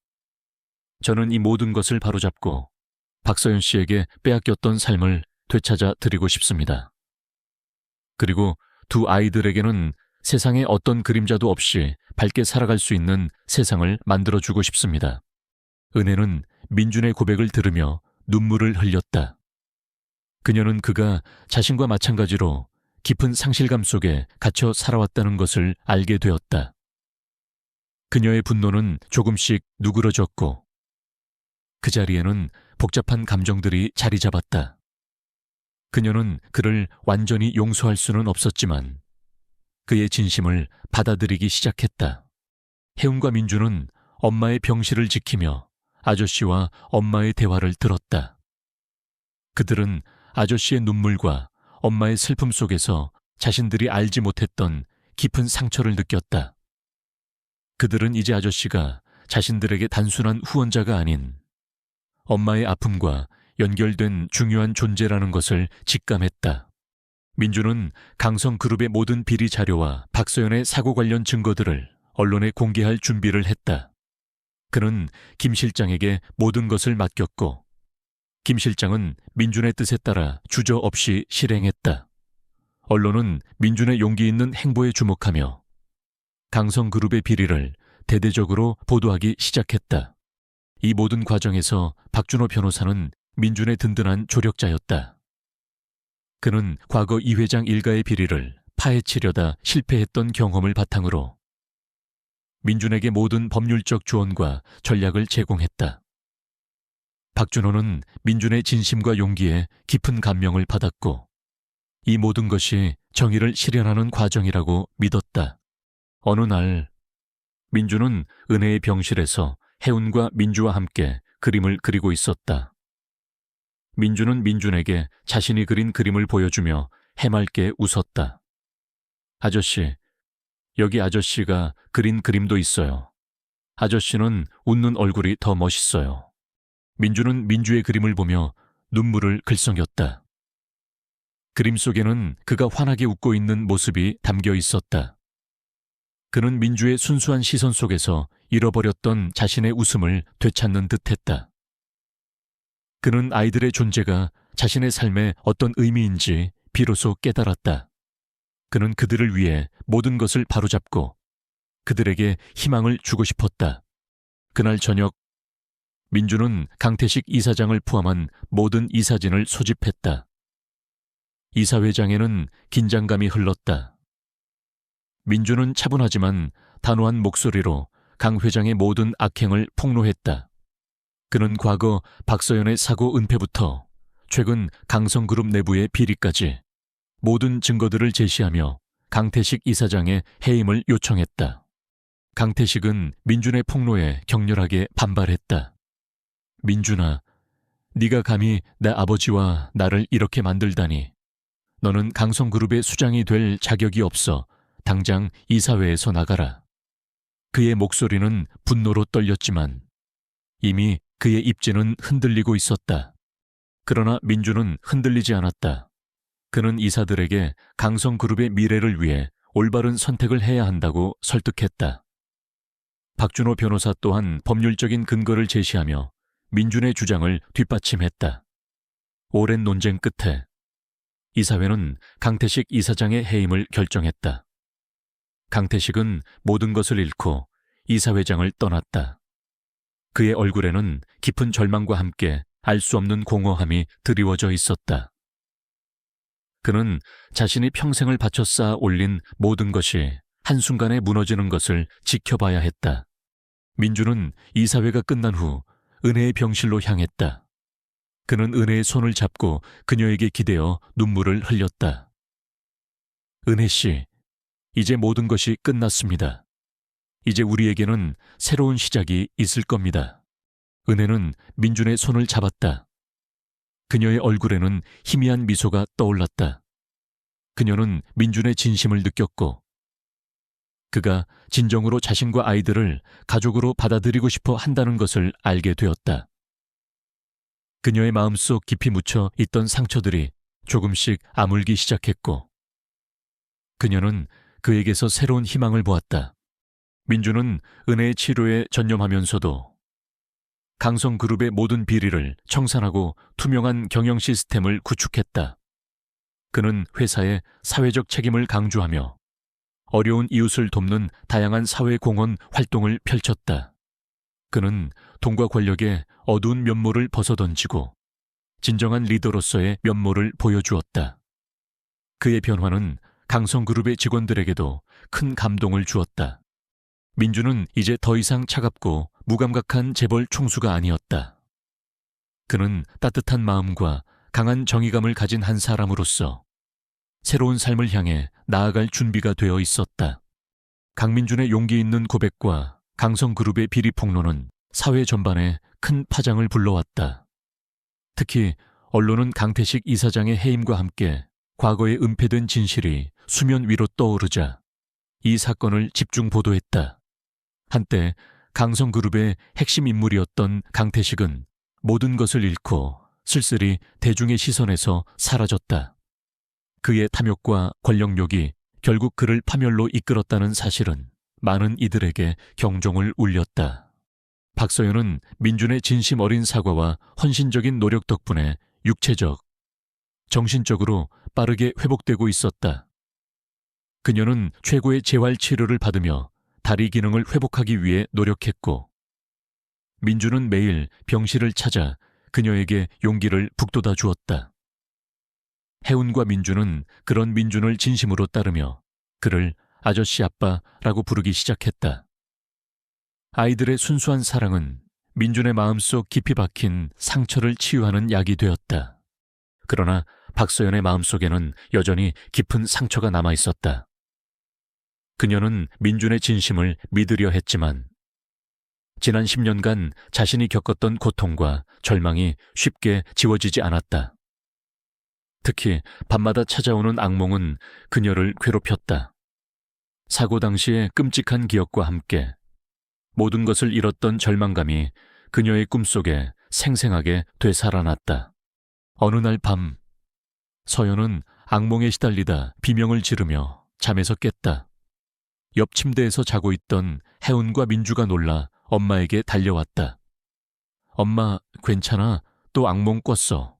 저는 이 모든 것을 바로잡고 박서연 씨에게 빼앗겼던 삶을 되찾아 드리고 싶습니다. 그리고 두 아이들에게는 세상에 어떤 그림자도 없이 밝게 살아갈 수 있는 세상을 만들어주고 싶습니다. 은혜는 민준의 고백을 들으며 눈물을 흘렸다. 그녀는 그가 자신과 마찬가지로 깊은 상실감 속에 갇혀 살아왔다는 것을 알게 되었다. 그녀의 분노는 조금씩 누그러졌고 그 자리에는 복잡한 감정들이 자리 잡았다. 그녀는 그를 완전히 용서할 수는 없었지만 그의 진심을 받아들이기 시작했다. 혜은과 민주는 엄마의 병실을 지키며 아저씨와 엄마의 대화를 들었다. 그들은 아저씨의 눈물과 엄마의 슬픔 속에서 자신들이 알지 못했던 깊은 상처를 느꼈다. 그들은 이제 아저씨가 자신들에게 단순한 후원자가 아닌 엄마의 아픔과 연결된 중요한 존재라는 것을 직감했다. 민주는 강성그룹의 모든 비리 자료와 박서연의 사고 관련 증거들을 언론에 공개할 준비를 했다. 그는 김 실장에게 모든 것을 맡겼고 김 실장은 민준의 뜻에 따라 주저없이 실행했다. 언론은 민준의 용기 있는 행보에 주목하며 강성그룹의 비리를 대대적으로 보도하기 시작했다. 이 모든 과정에서 박준호 변호사는 민준의 든든한 조력자였다. 그는 과거 이 회장 일가의 비리를 파헤치려다 실패했던 경험을 바탕으로 민준에게 모든 법률적 조언과 전략을 제공했다. 박준호는 민준의 진심과 용기에 깊은 감명을 받았고 이 모든 것이 정의를 실현하는 과정이라고 믿었다. 어느 날 민준은 은혜의 병실에서 혜운과 민주와 함께 그림을 그리고 있었다. 민주는 민준에게 자신이 그린 그림을 보여주며 해맑게 웃었다. 아저씨, 여기 아저씨가 그린 그림도 있어요. 아저씨는 웃는 얼굴이 더 멋있어요. 민주는 민주의 그림을 보며 눈물을 글썽였다. 그림 속에는 그가 환하게 웃고 있는 모습이 담겨 있었다. 그는 민주의 순수한 시선 속에서 잃어버렸던 자신의 웃음을 되찾는 듯했다. 그는 아이들의 존재가 자신의 삶에 어떤 의미인지 비로소 깨달았다. 그는 그들을 위해 모든 것을 바로잡고 그들에게 희망을 주고 싶었다. 그날 저녁 민주는 강태식 이사장을 포함한 모든 이사진을 소집했다. 이사회장에는 긴장감이 흘렀다. 민주는 차분하지만 단호한 목소리로 강 회장의 모든 악행을 폭로했다. 그는 과거 박서연의 사고 은폐부터 최근 강성그룹 내부의 비리까지 모든 증거들을 제시하며 강태식 이사장의 해임을 요청했다. 강태식은 민준의 폭로에 격렬하게 반발했다. 민준아, 네가 감히 내 아버지와 나를 이렇게 만들다니. 너는 강성그룹의 수장이 될 자격이 없어 당장 이사회에서 나가라. 그의 목소리는 분노로 떨렸지만 이미 그의 입지는 흔들리고 있었다. 그러나 민주는 흔들리지 않았다. 그는 이사들에게 강성그룹의 미래를 위해 올바른 선택을 해야 한다고 설득했다. 박준호 변호사 또한 법률적인 근거를 제시하며 민준의 주장을 뒷받침했다. 오랜 논쟁 끝에 이사회는 강태식 이사장의 해임을 결정했다. 강태식은 모든 것을 잃고 이사회장을 떠났다. 그의 얼굴에는 깊은 절망과 함께 알 수 없는 공허함이 드리워져 있었다. 그는 자신이 평생을 바쳐 쌓아 올린 모든 것이 한순간에 무너지는 것을 지켜봐야 했다. 민주는 이사회가 끝난 후 은혜의 병실로 향했다. 그는 은혜의 손을 잡고 그녀에게 기대어 눈물을 흘렸다. 은혜 씨, 이제 모든 것이 끝났습니다. 이제 우리에게는 새로운 시작이 있을 겁니다. 은혜는 민준의 손을 잡았다. 그녀의 얼굴에는 희미한 미소가 떠올랐다. 그녀는 민준의 진심을 느꼈고 그가 진정으로 자신과 아이들을 가족으로 받아들이고 싶어 한다는 것을 알게 되었다. 그녀의 마음속 깊이 묻혀 있던 상처들이 조금씩 아물기 시작했고 그녀는 그에게서 새로운 희망을 보았다. 민주는 은혜의 치료에 전념하면서도 강성그룹의 모든 비리를 청산하고 투명한 경영 시스템을 구축했다. 그는 회사의 사회적 책임을 강조하며 어려운 이웃을 돕는 다양한 사회공헌 활동을 펼쳤다. 그는 돈과 권력의 어두운 면모를 벗어던지고 진정한 리더로서의 면모를 보여주었다. 그의 변화는 강성그룹의 직원들에게도 큰 감동을 주었다. 민주는 이제 더 이상 차갑고 무감각한 재벌 총수가 아니었다. 그는 따뜻한 마음과 강한 정의감을 가진 한 사람으로서 새로운 삶을 향해 나아갈 준비가 되어 있었다. 강민준의 용기 있는 고백과 강성그룹의 비리 폭로는 사회 전반에 큰 파장을 불러왔다. 특히 언론은 강태식 이사장의 해임과 함께 과거에 은폐된 진실이 수면 위로 떠오르자 이 사건을 집중 보도했다. 한때 강성그룹의 핵심 인물이었던 강태식은 모든 것을 잃고 쓸쓸히 대중의 시선에서 사라졌다. 그의 탐욕과 권력욕이 결국 그를 파멸로 이끌었다는 사실은 많은 이들에게 경종을 울렸다. 박서연은 민준의 진심 어린 사과와 헌신적인 노력 덕분에 육체적, 정신적으로 빠르게 회복되고 있었다. 그녀는 최고의 재활 치료를 받으며 다리 기능을 회복하기 위해 노력했고, 민준은 매일 병실을 찾아 그녀에게 용기를 북돋아 주었다. 혜운과 민준은 그런 민준을 진심으로 따르며 그를 아저씨 아빠라고 부르기 시작했다. 아이들의 순수한 사랑은 민준의 마음속 깊이 박힌 상처를 치유하는 약이 되었다. 그러나 박서연의 마음속에는 여전히 깊은 상처가 남아 있었다. 그녀는 민준의 진심을 믿으려 했지만 지난 10년간 자신이 겪었던 고통과 절망이 쉽게 지워지지 않았다. 특히 밤마다 찾아오는 악몽은 그녀를 괴롭혔다. 사고 당시의 끔찍한 기억과 함께 모든 것을 잃었던 절망감이 그녀의 꿈속에 생생하게 되살아났다. 어느 날 밤, 서연은 악몽에 시달리다 비명을 지르며 잠에서 깼다. 옆 침대에서 자고 있던 혜운과 민주가 놀라 엄마에게 달려왔다. 엄마, 괜찮아? 또 악몽 꿨어.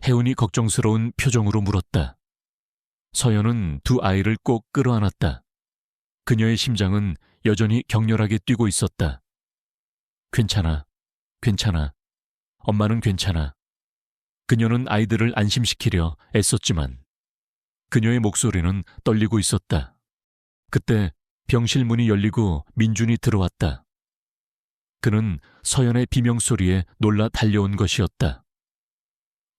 혜운이 걱정스러운 표정으로 물었다. 서연은 두 아이를 꼭 끌어안았다. 그녀의 심장은 여전히 격렬하게 뛰고 있었다. 괜찮아, 괜찮아. 엄마는 괜찮아. 그녀는 아이들을 안심시키려 애썼지만 그녀의 목소리는 떨리고 있었다. 그때 병실 문이 열리고 민준이 들어왔다. 그는 서연의 비명소리에 놀라 달려온 것이었다.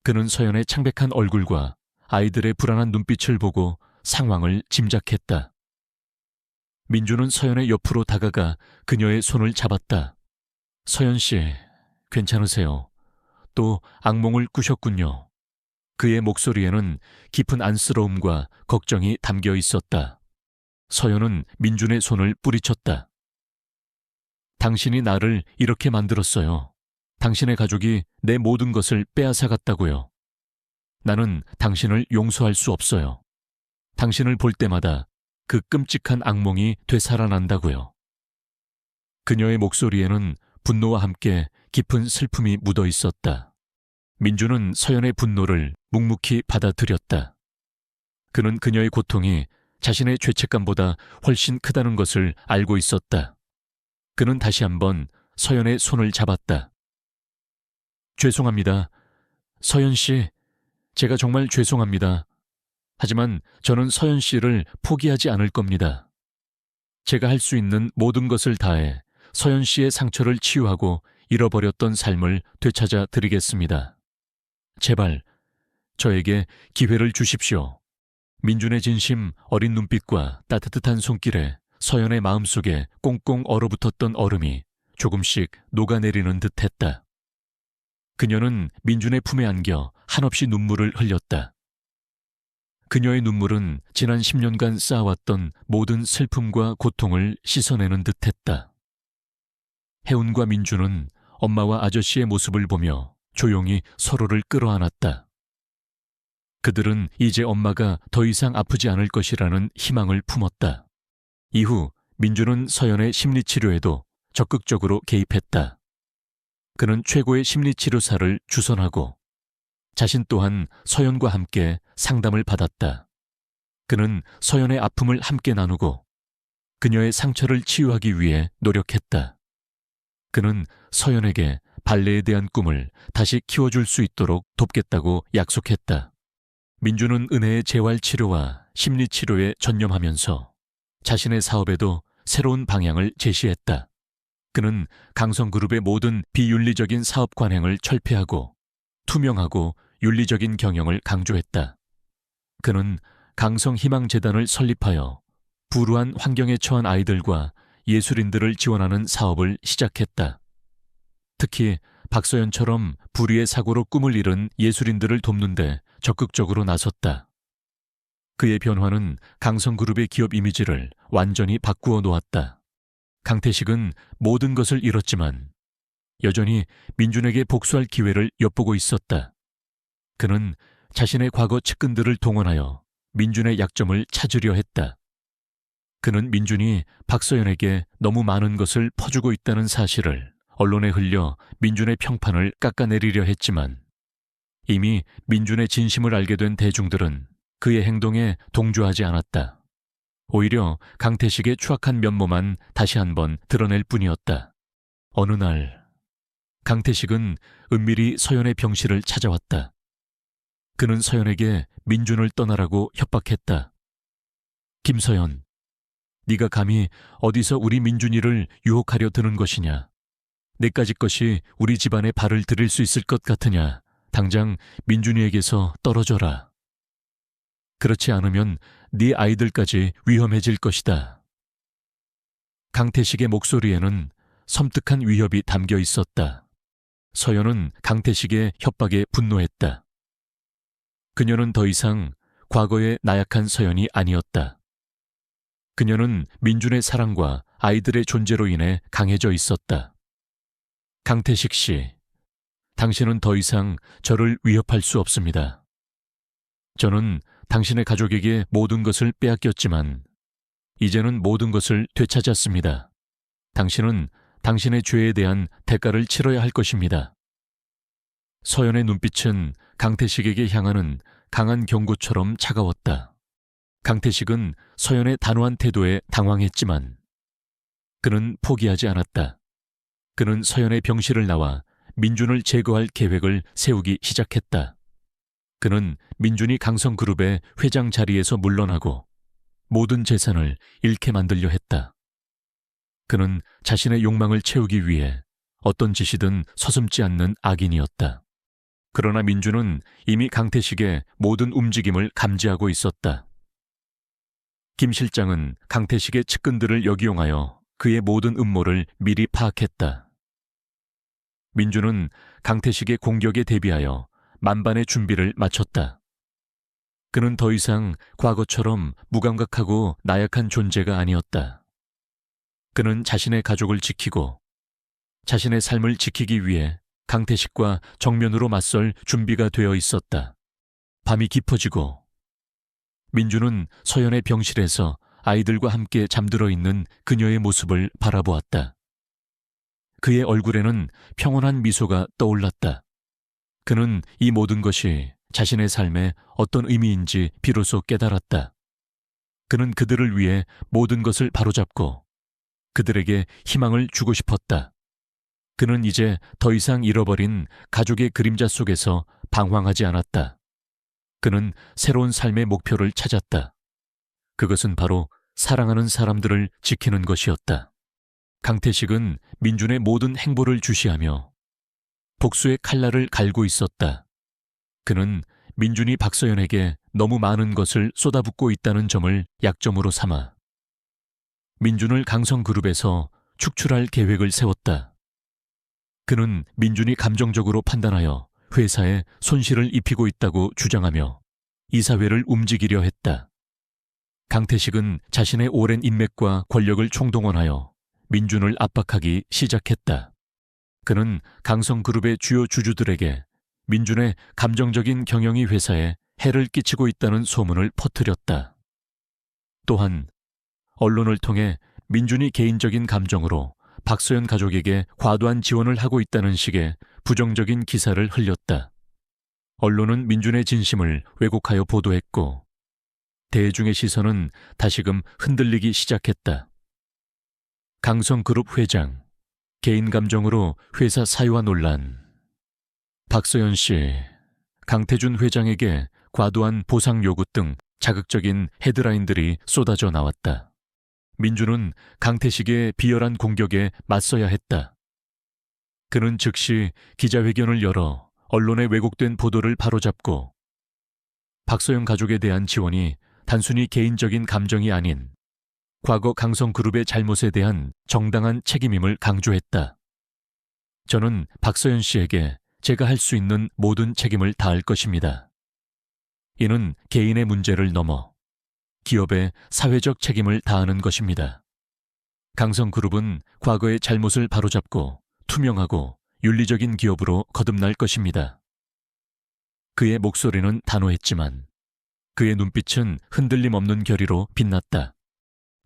그는 서연의 창백한 얼굴과 아이들의 불안한 눈빛을 보고 상황을 짐작했다. 민준은 서연의 옆으로 다가가 그녀의 손을 잡았다. 서연 씨, 괜찮으세요? 또 악몽을 꾸셨군요. 그의 목소리에는 깊은 안쓰러움과 걱정이 담겨 있었다. 서연은 민준의 손을 뿌리쳤다. 당신이 나를 이렇게 만들었어요. 당신의 가족이 내 모든 것을 빼앗아갔다고요. 나는 당신을 용서할 수 없어요. 당신을 볼 때마다 그 끔찍한 악몽이 되살아난다고요. 그녀의 목소리에는 분노와 함께 깊은 슬픔이 묻어 있었다. 민주는 서연의 분노를 묵묵히 받아들였다. 그는 그녀의 고통이 자신의 죄책감보다 훨씬 크다는 것을 알고 있었다. 그는 다시 한번 서연의 손을 잡았다. 죄송합니다. 서연 씨, 제가 정말 죄송합니다. 하지만 저는 서연 씨를 포기하지 않을 겁니다. 제가 할 수 있는 모든 것을 다해 서연 씨의 상처를 치유하고 잃어버렸던 삶을 되찾아 드리겠습니다. 제발 저에게 기회를 주십시오. 민준의 진심 어린 눈빛과 따뜻한 손길에 서연의 마음속에 꽁꽁 얼어붙었던 얼음이 조금씩 녹아내리는 듯했다. 그녀는 민준의 품에 안겨 한없이 눈물을 흘렸다. 그녀의 눈물은 지난 10년간 쌓아왔던 모든 슬픔과 고통을 씻어내는 듯했다. 혜운과 민준은 엄마와 아저씨의 모습을 보며 조용히 서로를 끌어안았다. 그들은 이제 엄마가 더 이상 아프지 않을 것이라는 희망을 품었다. 이후 민준은 서연의 심리치료에도 적극적으로 개입했다. 그는 최고의 심리치료사를 주선하고 자신 또한 서연과 함께 상담을 받았다. 그는 서연의 아픔을 함께 나누고 그녀의 상처를 치유하기 위해 노력했다. 그는 서연에게 발레에 대한 꿈을 다시 키워줄 수 있도록 돕겠다고 약속했다. 민주는 은혜의 재활치료와 심리치료에 전념하면서 자신의 사업에도 새로운 방향을 제시했다. 그는 강성그룹의 모든 비윤리적인 사업 관행을 철폐하고 투명하고 윤리적인 경영을 강조했다. 그는 강성희망재단을 설립하여 불우한 환경에 처한 아이들과 예술인들을 지원하는 사업을 시작했다. 특히 박서연처럼 불의의 사고로 꿈을 잃은 예술인들을 돕는 데 적극적으로 나섰다. 그의 변화는 강성그룹의 기업 이미지를 완전히 바꾸어 놓았다. 강태식은 모든 것을 잃었지만 여전히 민준에게 복수할 기회를 엿보고 있었다. 그는 자신의 과거 측근들을 동원하여 민준의 약점을 찾으려 했다. 그는 민준이 박서연에게 너무 많은 것을 퍼주고 있다는 사실을 언론에 흘려 민준의 평판을 깎아내리려 했지만 이미 민준의 진심을 알게 된 대중들은 그의 행동에 동조하지 않았다. 오히려 강태식의 추악한 면모만 다시 한번 드러낼 뿐이었다. 어느 날 강태식은 은밀히 서연의 병실을 찾아왔다. 그는 서연에게 민준을 떠나라고 협박했다. 김서연, 네가 감히 어디서 우리 민준이를 유혹하려 드는 것이냐? 내까지 것이 우리 집안에 발을 들일 수 있을 것 같으냐? 당장 민준이에게서 떨어져라. 그렇지 않으면 네 아이들까지 위험해질 것이다. 강태식의 목소리에는 섬뜩한 위협이 담겨 있었다. 서연은 강태식의 협박에 분노했다. 그녀는 더 이상 과거의 나약한 서연이 아니었다. 그녀는 민준의 사랑과 아이들의 존재로 인해 강해져 있었다. 강태식 씨, 당신은 더 이상 저를 위협할 수 없습니다. 저는 당신의 가족에게 모든 것을 빼앗겼지만 이제는 모든 것을 되찾았습니다. 당신은 당신의 죄에 대한 대가를 치러야 할 것입니다. 서연의 눈빛은 강태식에게 향하는 강한 경고처럼 차가웠다. 강태식은 서연의 단호한 태도에 당황했지만 그는 포기하지 않았다. 그는 서연의 병실을 나와 민준을 제거할 계획을 세우기 시작했다. 그는 민준이 강성그룹의 회장 자리에서 물러나고 모든 재산을 잃게 만들려 했다. 그는 자신의 욕망을 채우기 위해 어떤 짓이든 서슴지 않는 악인이었다. 그러나 민준은 이미 강태식의 모든 움직임을 감지하고 있었다. 김 실장은 강태식의 측근들을 역이용하여 그의 모든 음모를 미리 파악했다. 민준은 강태식의 공격에 대비하여 만반의 준비를 마쳤다. 그는 더 이상 과거처럼 무감각하고 나약한 존재가 아니었다. 그는 자신의 가족을 지키고 자신의 삶을 지키기 위해 강태식과 정면으로 맞설 준비가 되어 있었다. 밤이 깊어지고 민준은 서연의 병실에서 아이들과 함께 잠들어 있는 그녀의 모습을 바라보았다. 그의 얼굴에는 평온한 미소가 떠올랐다. 그는 이 모든 것이 자신의 삶에 어떤 의미인지 비로소 깨달았다. 그는 그들을 위해 모든 것을 바로잡고 그들에게 희망을 주고 싶었다. 그는 이제 더 이상 잃어버린 가족의 그림자 속에서 방황하지 않았다. 그는 새로운 삶의 목표를 찾았다. 그것은 바로 사랑하는 사람들을 지키는 것이었다. 강태식은 민준의 모든 행보를 주시하며 복수의 칼날을 갈고 있었다. 그는 민준이 박서연에게 너무 많은 것을 쏟아붓고 있다는 점을 약점으로 삼아 민준을 강성그룹에서 축출할 계획을 세웠다. 그는 민준이 감정적으로 판단하여 회사에 손실을 입히고 있다고 주장하며 이사회를 움직이려 했다. 강태식은 자신의 오랜 인맥과 권력을 총동원하여 민준을 압박하기 시작했다. 그는 강성그룹의 주요 주주들에게 민준의 감정적인 경영이 회사에 해를 끼치고 있다는 소문을 퍼뜨렸다. 또한 언론을 통해 민준이 개인적인 감정으로 박서연 가족에게 과도한 지원을 하고 있다는 식의 부정적인 기사를 흘렸다. 언론은 민준의 진심을 왜곡하여 보도했고 대중의 시선은 다시금 흔들리기 시작했다. 강성그룹 회장, 개인 감정으로 회사 사유화 논란. 박서연 씨, 강태준 회장에게 과도한 보상 요구 등 자극적인 헤드라인들이 쏟아져 나왔다. 민준은 강태식의 비열한 공격에 맞서야 했다. 그는 즉시 기자회견을 열어 언론의 왜곡된 보도를 바로잡고 박서연 가족에 대한 지원이 단순히 개인적인 감정이 아닌 과거 강성그룹의 잘못에 대한 정당한 책임임을 강조했다. 저는 박서연 씨에게 제가 할 수 있는 모든 책임을 다할 것입니다. 이는 개인의 문제를 넘어 기업의 사회적 책임을 다하는 것입니다. 강성그룹은 과거의 잘못을 바로잡고 투명하고 윤리적인 기업으로 거듭날 것입니다. 그의 목소리는 단호했지만 그의 눈빛은 흔들림 없는 결의로 빛났다.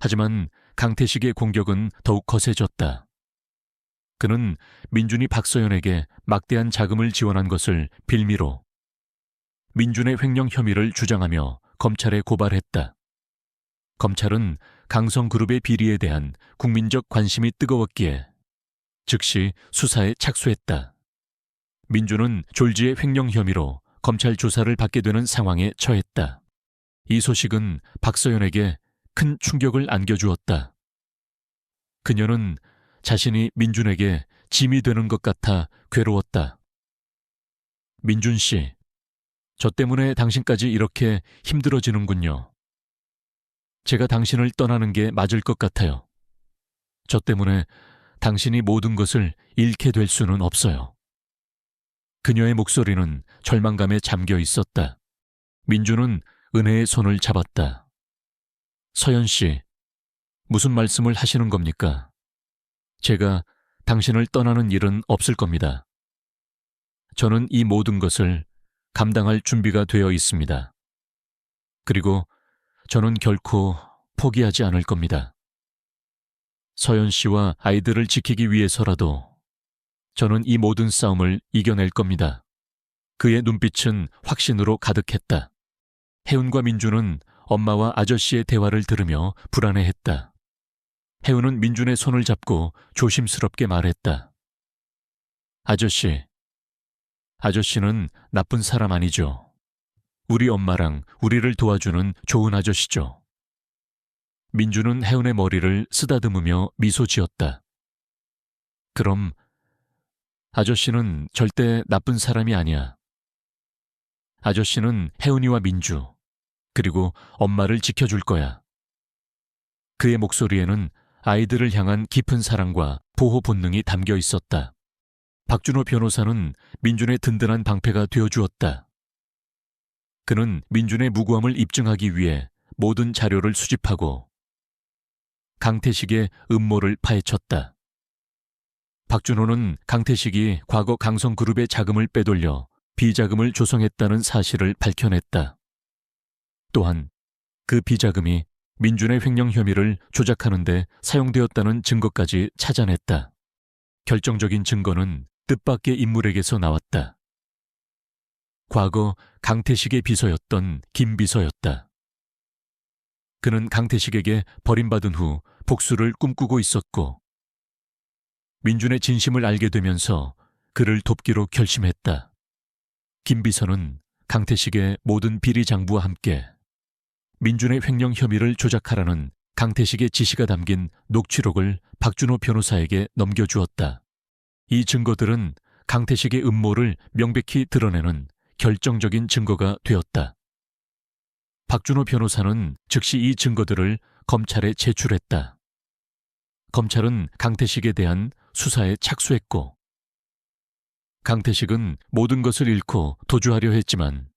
하지만 강태식의 공격은 더욱 거세졌다. 그는 민준이 박서연에게 막대한 자금을 지원한 것을 빌미로 민준의 횡령 혐의를 주장하며 검찰에 고발했다. 검찰은 강성그룹의 비리에 대한 국민적 관심이 뜨거웠기에 즉시 수사에 착수했다. 민준은 졸지의 횡령 혐의로 검찰 조사를 받게 되는 상황에 처했다. 이 소식은 박서연에게 큰 충격을 안겨주었다. 그녀는 자신이 민준에게 짐이 되는 것 같아 괴로웠다. 민준 씨, 저 때문에 당신까지 이렇게 힘들어지는군요. 제가 당신을 떠나는 게 맞을 것 같아요. 저 때문에 당신이 모든 것을 잃게 될 수는 없어요. 그녀의 목소리는 절망감에 잠겨 있었다. 민준은 은혜의 손을 잡았다. 서연 씨, 무슨 말씀을 하시는 겁니까? 제가 당신을 떠나는 일은 없을 겁니다. 저는 이 모든 것을 감당할 준비가 되어 있습니다. 그리고 저는 결코 포기하지 않을 겁니다. 서연 씨와 아이들을 지키기 위해서라도 저는 이 모든 싸움을 이겨낼 겁니다. 그의 눈빛은 확신으로 가득했다. 혜운과 민준은 엄마와 아저씨의 대화를 들으며 불안해했다. 혜운은 민준의 손을 잡고 조심스럽게 말했다. 아저씨는 나쁜 사람 아니죠. 우리 엄마랑 우리를 도와주는 좋은 아저씨죠. 민준은 혜운의 머리를 쓰다듬으며 미소 지었다. 그럼 아저씨는 절대 나쁜 사람이 아니야. 아저씨는 혜운이와 민주, 그리고 엄마를 지켜줄 거야. 그의 목소리에는 아이들을 향한 깊은 사랑과 보호 본능이 담겨 있었다. 박준호 변호사는 민준의 든든한 방패가 되어주었다. 그는 민준의 무고함을 입증하기 위해 모든 자료를 수집하고 강태식의 음모를 파헤쳤다. 박준호는 강태식이 과거 강성그룹의 자금을 빼돌려 비자금을 조성했다는 사실을 밝혀냈다. 또한 그 비자금이 민준의 횡령 혐의를 조작하는 데 사용되었다는 증거까지 찾아냈다. 결정적인 증거는 뜻밖의 인물에게서 나왔다. 과거 강태식의 비서였던 김 비서였다. 그는 강태식에게 버림받은 후 복수를 꿈꾸고 있었고 민준의 진심을 알게 되면서 그를 돕기로 결심했다. 김 비서는 강태식의 모든 비리 장부와 함께 민준의 횡령 혐의를 조작하라는 강태식의 지시가 담긴 녹취록을 박준호 변호사에게 넘겨주었다. 이 증거들은 강태식의 음모를 명백히 드러내는 결정적인 증거가 되었다. 박준호 변호사는 즉시 이 증거들을 검찰에 제출했다. 검찰은 강태식에 대한 수사에 착수했고 강태식은 모든 것을 잃고 도주하려 했지만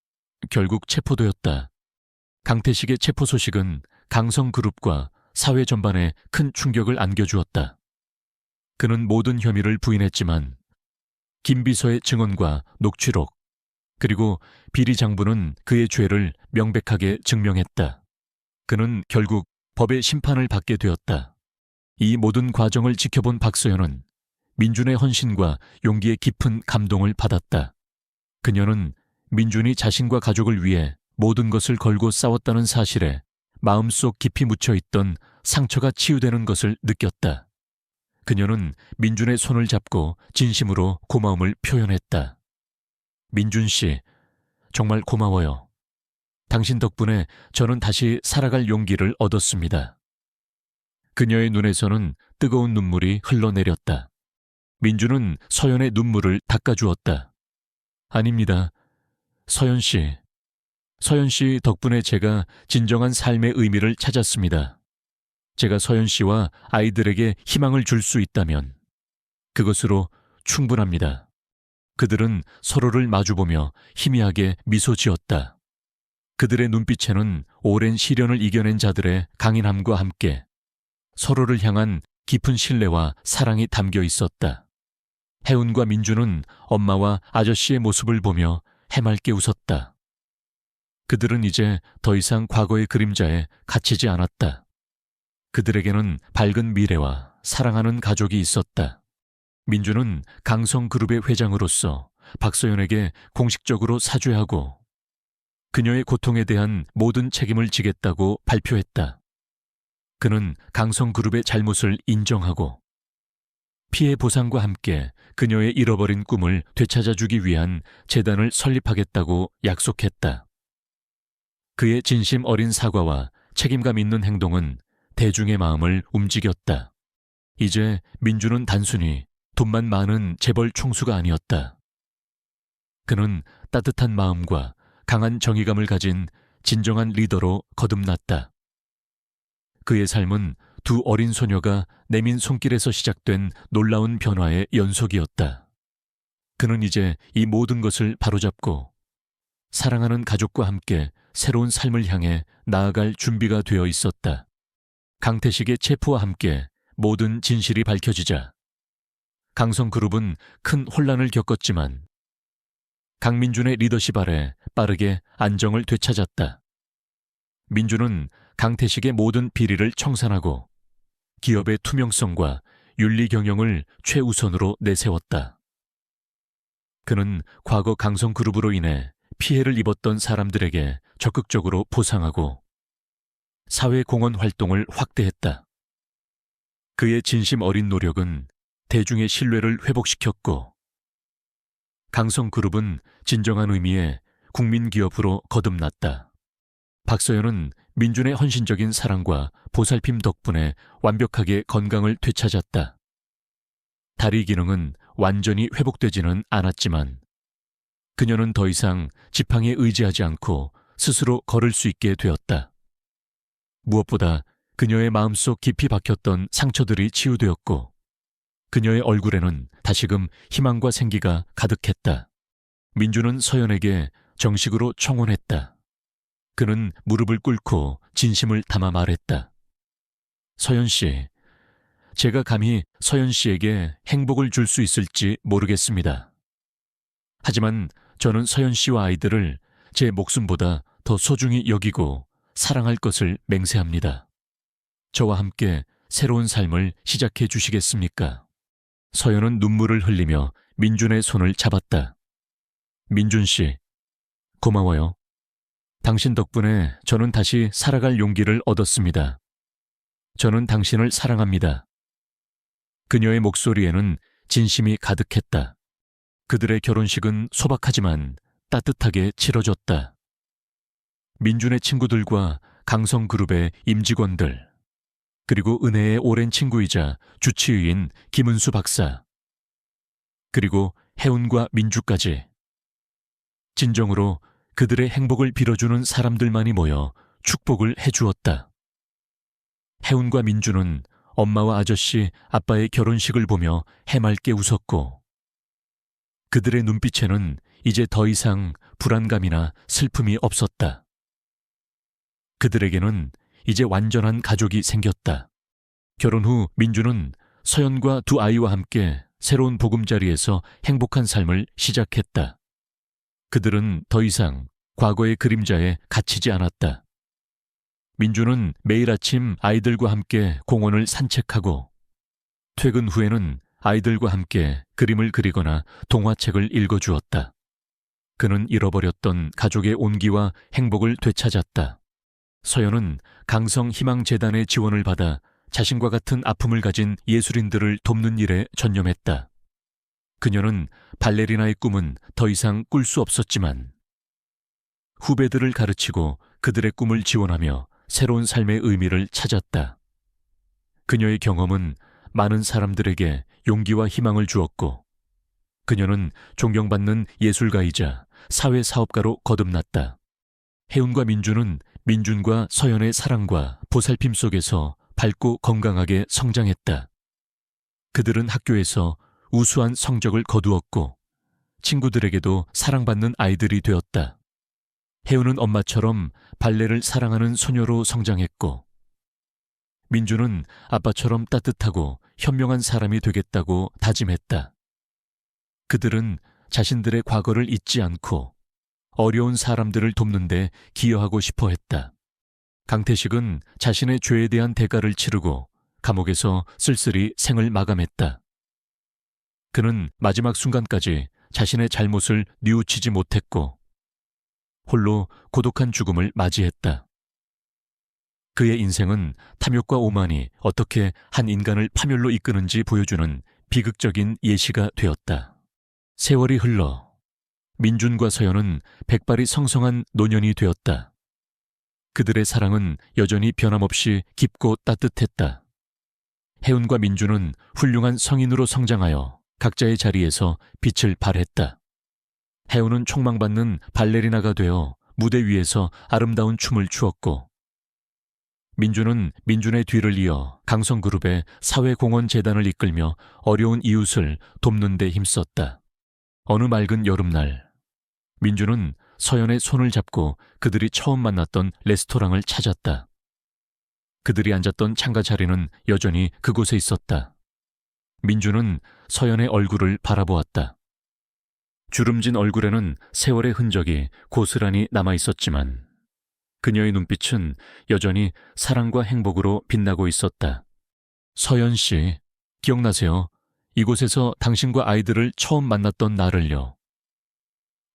결국 체포되었다. 강태식의 체포 소식은 강성그룹과 사회 전반에 큰 충격을 안겨주었다. 그는 모든 혐의를 부인했지만 김 비서의 증언과 녹취록 그리고 비리 장부는 그의 죄를 명백하게 증명했다. 그는 결국 법의 심판을 받게 되었다. 이 모든 과정을 지켜본 박서연은 민준의 헌신과 용기에 깊은 감동을 받았다. 그녀는 민준이 자신과 가족을 위해 모든 것을 걸고 싸웠다는 사실에 마음속 깊이 묻혀있던 상처가 치유되는 것을 느꼈다. 그녀는 민준의 손을 잡고 진심으로 고마움을 표현했다. 민준 씨, 정말 고마워요. 당신 덕분에 저는 다시 살아갈 용기를 얻었습니다. 그녀의 눈에서는 뜨거운 눈물이 흘러내렸다. 민준은 서연의 눈물을 닦아주었다. 아닙니다. 서연 씨 덕분에 제가 진정한 삶의 의미를 찾았습니다. 제가 서연 씨와 아이들에게 희망을 줄 수 있다면 그것으로 충분합니다. 그들은 서로를 마주보며 희미하게 미소 지었다. 그들의 눈빛에는 오랜 시련을 이겨낸 자들의 강인함과 함께 서로를 향한 깊은 신뢰와 사랑이 담겨 있었다. 혜운과 민주는 엄마와 아저씨의 모습을 보며 해맑게 웃었다. 그들은 이제 더 이상 과거의 그림자에 갇히지 않았다. 그들에게는 밝은 미래와 사랑하는 가족이 있었다. 민주는 강성그룹의 회장으로서 박서연에게 공식적으로 사죄하고 그녀의 고통에 대한 모든 책임을 지겠다고 발표했다. 그는 강성그룹의 잘못을 인정하고 피해 보상과 함께 그녀의 잃어버린 꿈을 되찾아주기 위한 재단을 설립하겠다고 약속했다. 그의 진심 어린 사과와 책임감 있는 행동은 대중의 마음을 움직였다. 이제 민주는 단순히 돈만 많은 재벌 총수가 아니었다. 그는 따뜻한 마음과 강한 정의감을 가진 진정한 리더로 거듭났다. 그의 삶은 두 어린 소녀가 내민 손길에서 시작된 놀라운 변화의 연속이었다. 그는 이제 이 모든 것을 바로잡고 사랑하는 가족과 함께 새로운 삶을 향해 나아갈 준비가 되어 있었다. 강태식의 체포와 함께 모든 진실이 밝혀지자 강성그룹은 큰 혼란을 겪었지만 강민준의 리더십 아래 빠르게 안정을 되찾았다. 민준은 강태식의 모든 비리를 청산하고 기업의 투명성과 윤리 경영을 최우선으로 내세웠다. 그는 과거 강성그룹으로 인해 피해를 입었던 사람들에게 적극적으로 보상하고 사회 공헌 활동을 확대했다. 그의 진심 어린 노력은 대중의 신뢰를 회복시켰고 강성그룹은 진정한 의미의 국민기업으로 거듭났다. 박서연은 민준의 헌신적인 사랑과 보살핌 덕분에 완벽하게 건강을 되찾았다. 다리 기능은 완전히 회복되지는 않았지만 그녀는 더 이상 지팡이에 의지하지 않고 스스로 걸을 수 있게 되었다. 무엇보다 그녀의 마음속 깊이 박혔던 상처들이 치유되었고 그녀의 얼굴에는 다시금 희망과 생기가 가득했다. 민주는 서연에게 정식으로 청혼했다. 그는 무릎을 꿇고 진심을 담아 말했다. 서연 씨, 제가 감히 서연 씨에게 행복을 줄 수 있을지 모르겠습니다. 하지만 저는 서연 씨와 아이들을 제 목숨보다 더 소중히 여기고 사랑할 것을 맹세합니다. 저와 함께 새로운 삶을 시작해 주시겠습니까? 서연은 눈물을 흘리며 민준의 손을 잡았다. 민준 씨, 고마워요. 당신 덕분에 저는 다시 살아갈 용기를 얻었습니다. 저는 당신을 사랑합니다. 그녀의 목소리에는 진심이 가득했다. 그들의 결혼식은 소박하지만 따뜻하게 치러졌다. 민준의 친구들과 강성그룹의 임직원들, 그리고 은혜의 오랜 친구이자 주치의인 김은수 박사, 그리고 혜운과 민주까지. 진정으로 그들의 행복을 빌어주는 사람들만이 모여 축복을 해주었다. 혜운과 민주는 엄마와 아저씨, 아빠의 결혼식을 보며 해맑게 웃었고 그들의 눈빛에는 이제 더 이상 불안감이나 슬픔이 없었다. 그들에게는 이제 완전한 가족이 생겼다. 결혼 후 민주는 서연과 두 아이와 함께 새로운 보금자리에서 행복한 삶을 시작했다. 그들은 더 이상 과거의 그림자에 갇히지 않았다. 민주는 매일 아침 아이들과 함께 공원을 산책하고 퇴근 후에는 아이들과 함께 그림을 그리거나 동화책을 읽어주었다. 그는 잃어버렸던 가족의 온기와 행복을 되찾았다. 서연은 강성희망재단의 지원을 받아 자신과 같은 아픔을 가진 예술인들을 돕는 일에 전념했다. 그녀는 발레리나의 꿈은 더 이상 꿀 수 없었지만 후배들을 가르치고 그들의 꿈을 지원하며 새로운 삶의 의미를 찾았다. 그녀의 경험은 많은 사람들에게 용기와 희망을 주었고 그녀는 존경받는 예술가이자 사회사업가로 거듭났다. 혜운과 민주는 민준과 서연의 사랑과 보살핌 속에서 밝고 건강하게 성장했다. 그들은 학교에서 우수한 성적을 거두었고 친구들에게도 사랑받는 아이들이 되었다. 혜우는 엄마처럼 발레를 사랑하는 소녀로 성장했고, 민주는 아빠처럼 따뜻하고 현명한 사람이 되겠다고 다짐했다. 그들은 자신들의 과거를 잊지 않고 어려운 사람들을 돕는 데 기여하고 싶어 했다. 강태식은 자신의 죄에 대한 대가를 치르고 감옥에서 쓸쓸히 생을 마감했다. 그는 마지막 순간까지 자신의 잘못을 뉘우치지 못했고 홀로 고독한 죽음을 맞이했다. 그의 인생은 탐욕과 오만이 어떻게 한 인간을 파멸로 이끄는지 보여주는 비극적인 예시가 되었다. 세월이 흘러 민준과 서연은 백발이 성성한 노년이 되었다. 그들의 사랑은 여전히 변함없이 깊고 따뜻했다. 혜운과 민준은 훌륭한 성인으로 성장하여 각자의 자리에서 빛을 발했다. 혜운은 촉망받는 발레리나가 되어 무대 위에서 아름다운 춤을 추었고, 민준은 민준의 뒤를 이어 강성그룹의 사회공헌재단을 이끌며 어려운 이웃을 돕는 데 힘썼다. 어느 맑은 여름날, 민준은 서연의 손을 잡고 그들이 처음 만났던 레스토랑을 찾았다. 그들이 앉았던 창가 자리는 여전히 그곳에 있었다. 민준은 서연의 얼굴을 바라보았다. 주름진 얼굴에는 세월의 흔적이 고스란히 남아 있었지만 그녀의 눈빛은 여전히 사랑과 행복으로 빛나고 있었다. 서연 씨, 기억나세요? 이곳에서 당신과 아이들을 처음 만났던 날을요.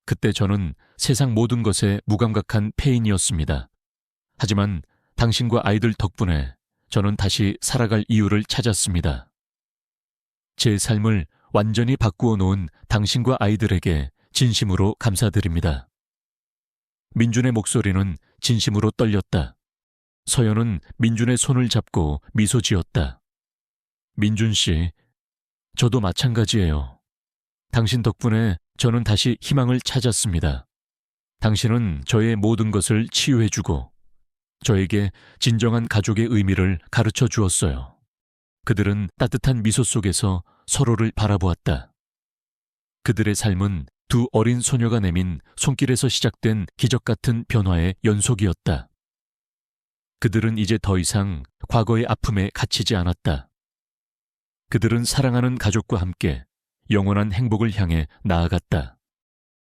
그때 저는 세상 모든 것에 무감각한 폐인이었습니다. 하지만 당신과 아이들 덕분에 저는 다시 살아갈 이유를 찾았습니다. 제 삶을 완전히 바꾸어 놓은 당신과 아이들에게 진심으로 감사드립니다. 민준의 목소리는 진심으로 떨렸다. 서연은 민준의 손을 잡고 미소 지었다. 민준 씨, 저도 마찬가지예요. 당신 덕분에 저는 다시 희망을 찾았습니다. 당신은 저의 모든 것을 치유해주고 저에게 진정한 가족의 의미를 가르쳐 주었어요. 그들은 따뜻한 미소 속에서 서로를 바라보았다. 그들의 삶은 두 어린 소녀가 내민 손길에서 시작된 기적 같은 변화의 연속이었다. 그들은 이제 더 이상 과거의 아픔에 갇히지 않았다. 그들은 사랑하는 가족과 함께 영원한 행복을 향해 나아갔다.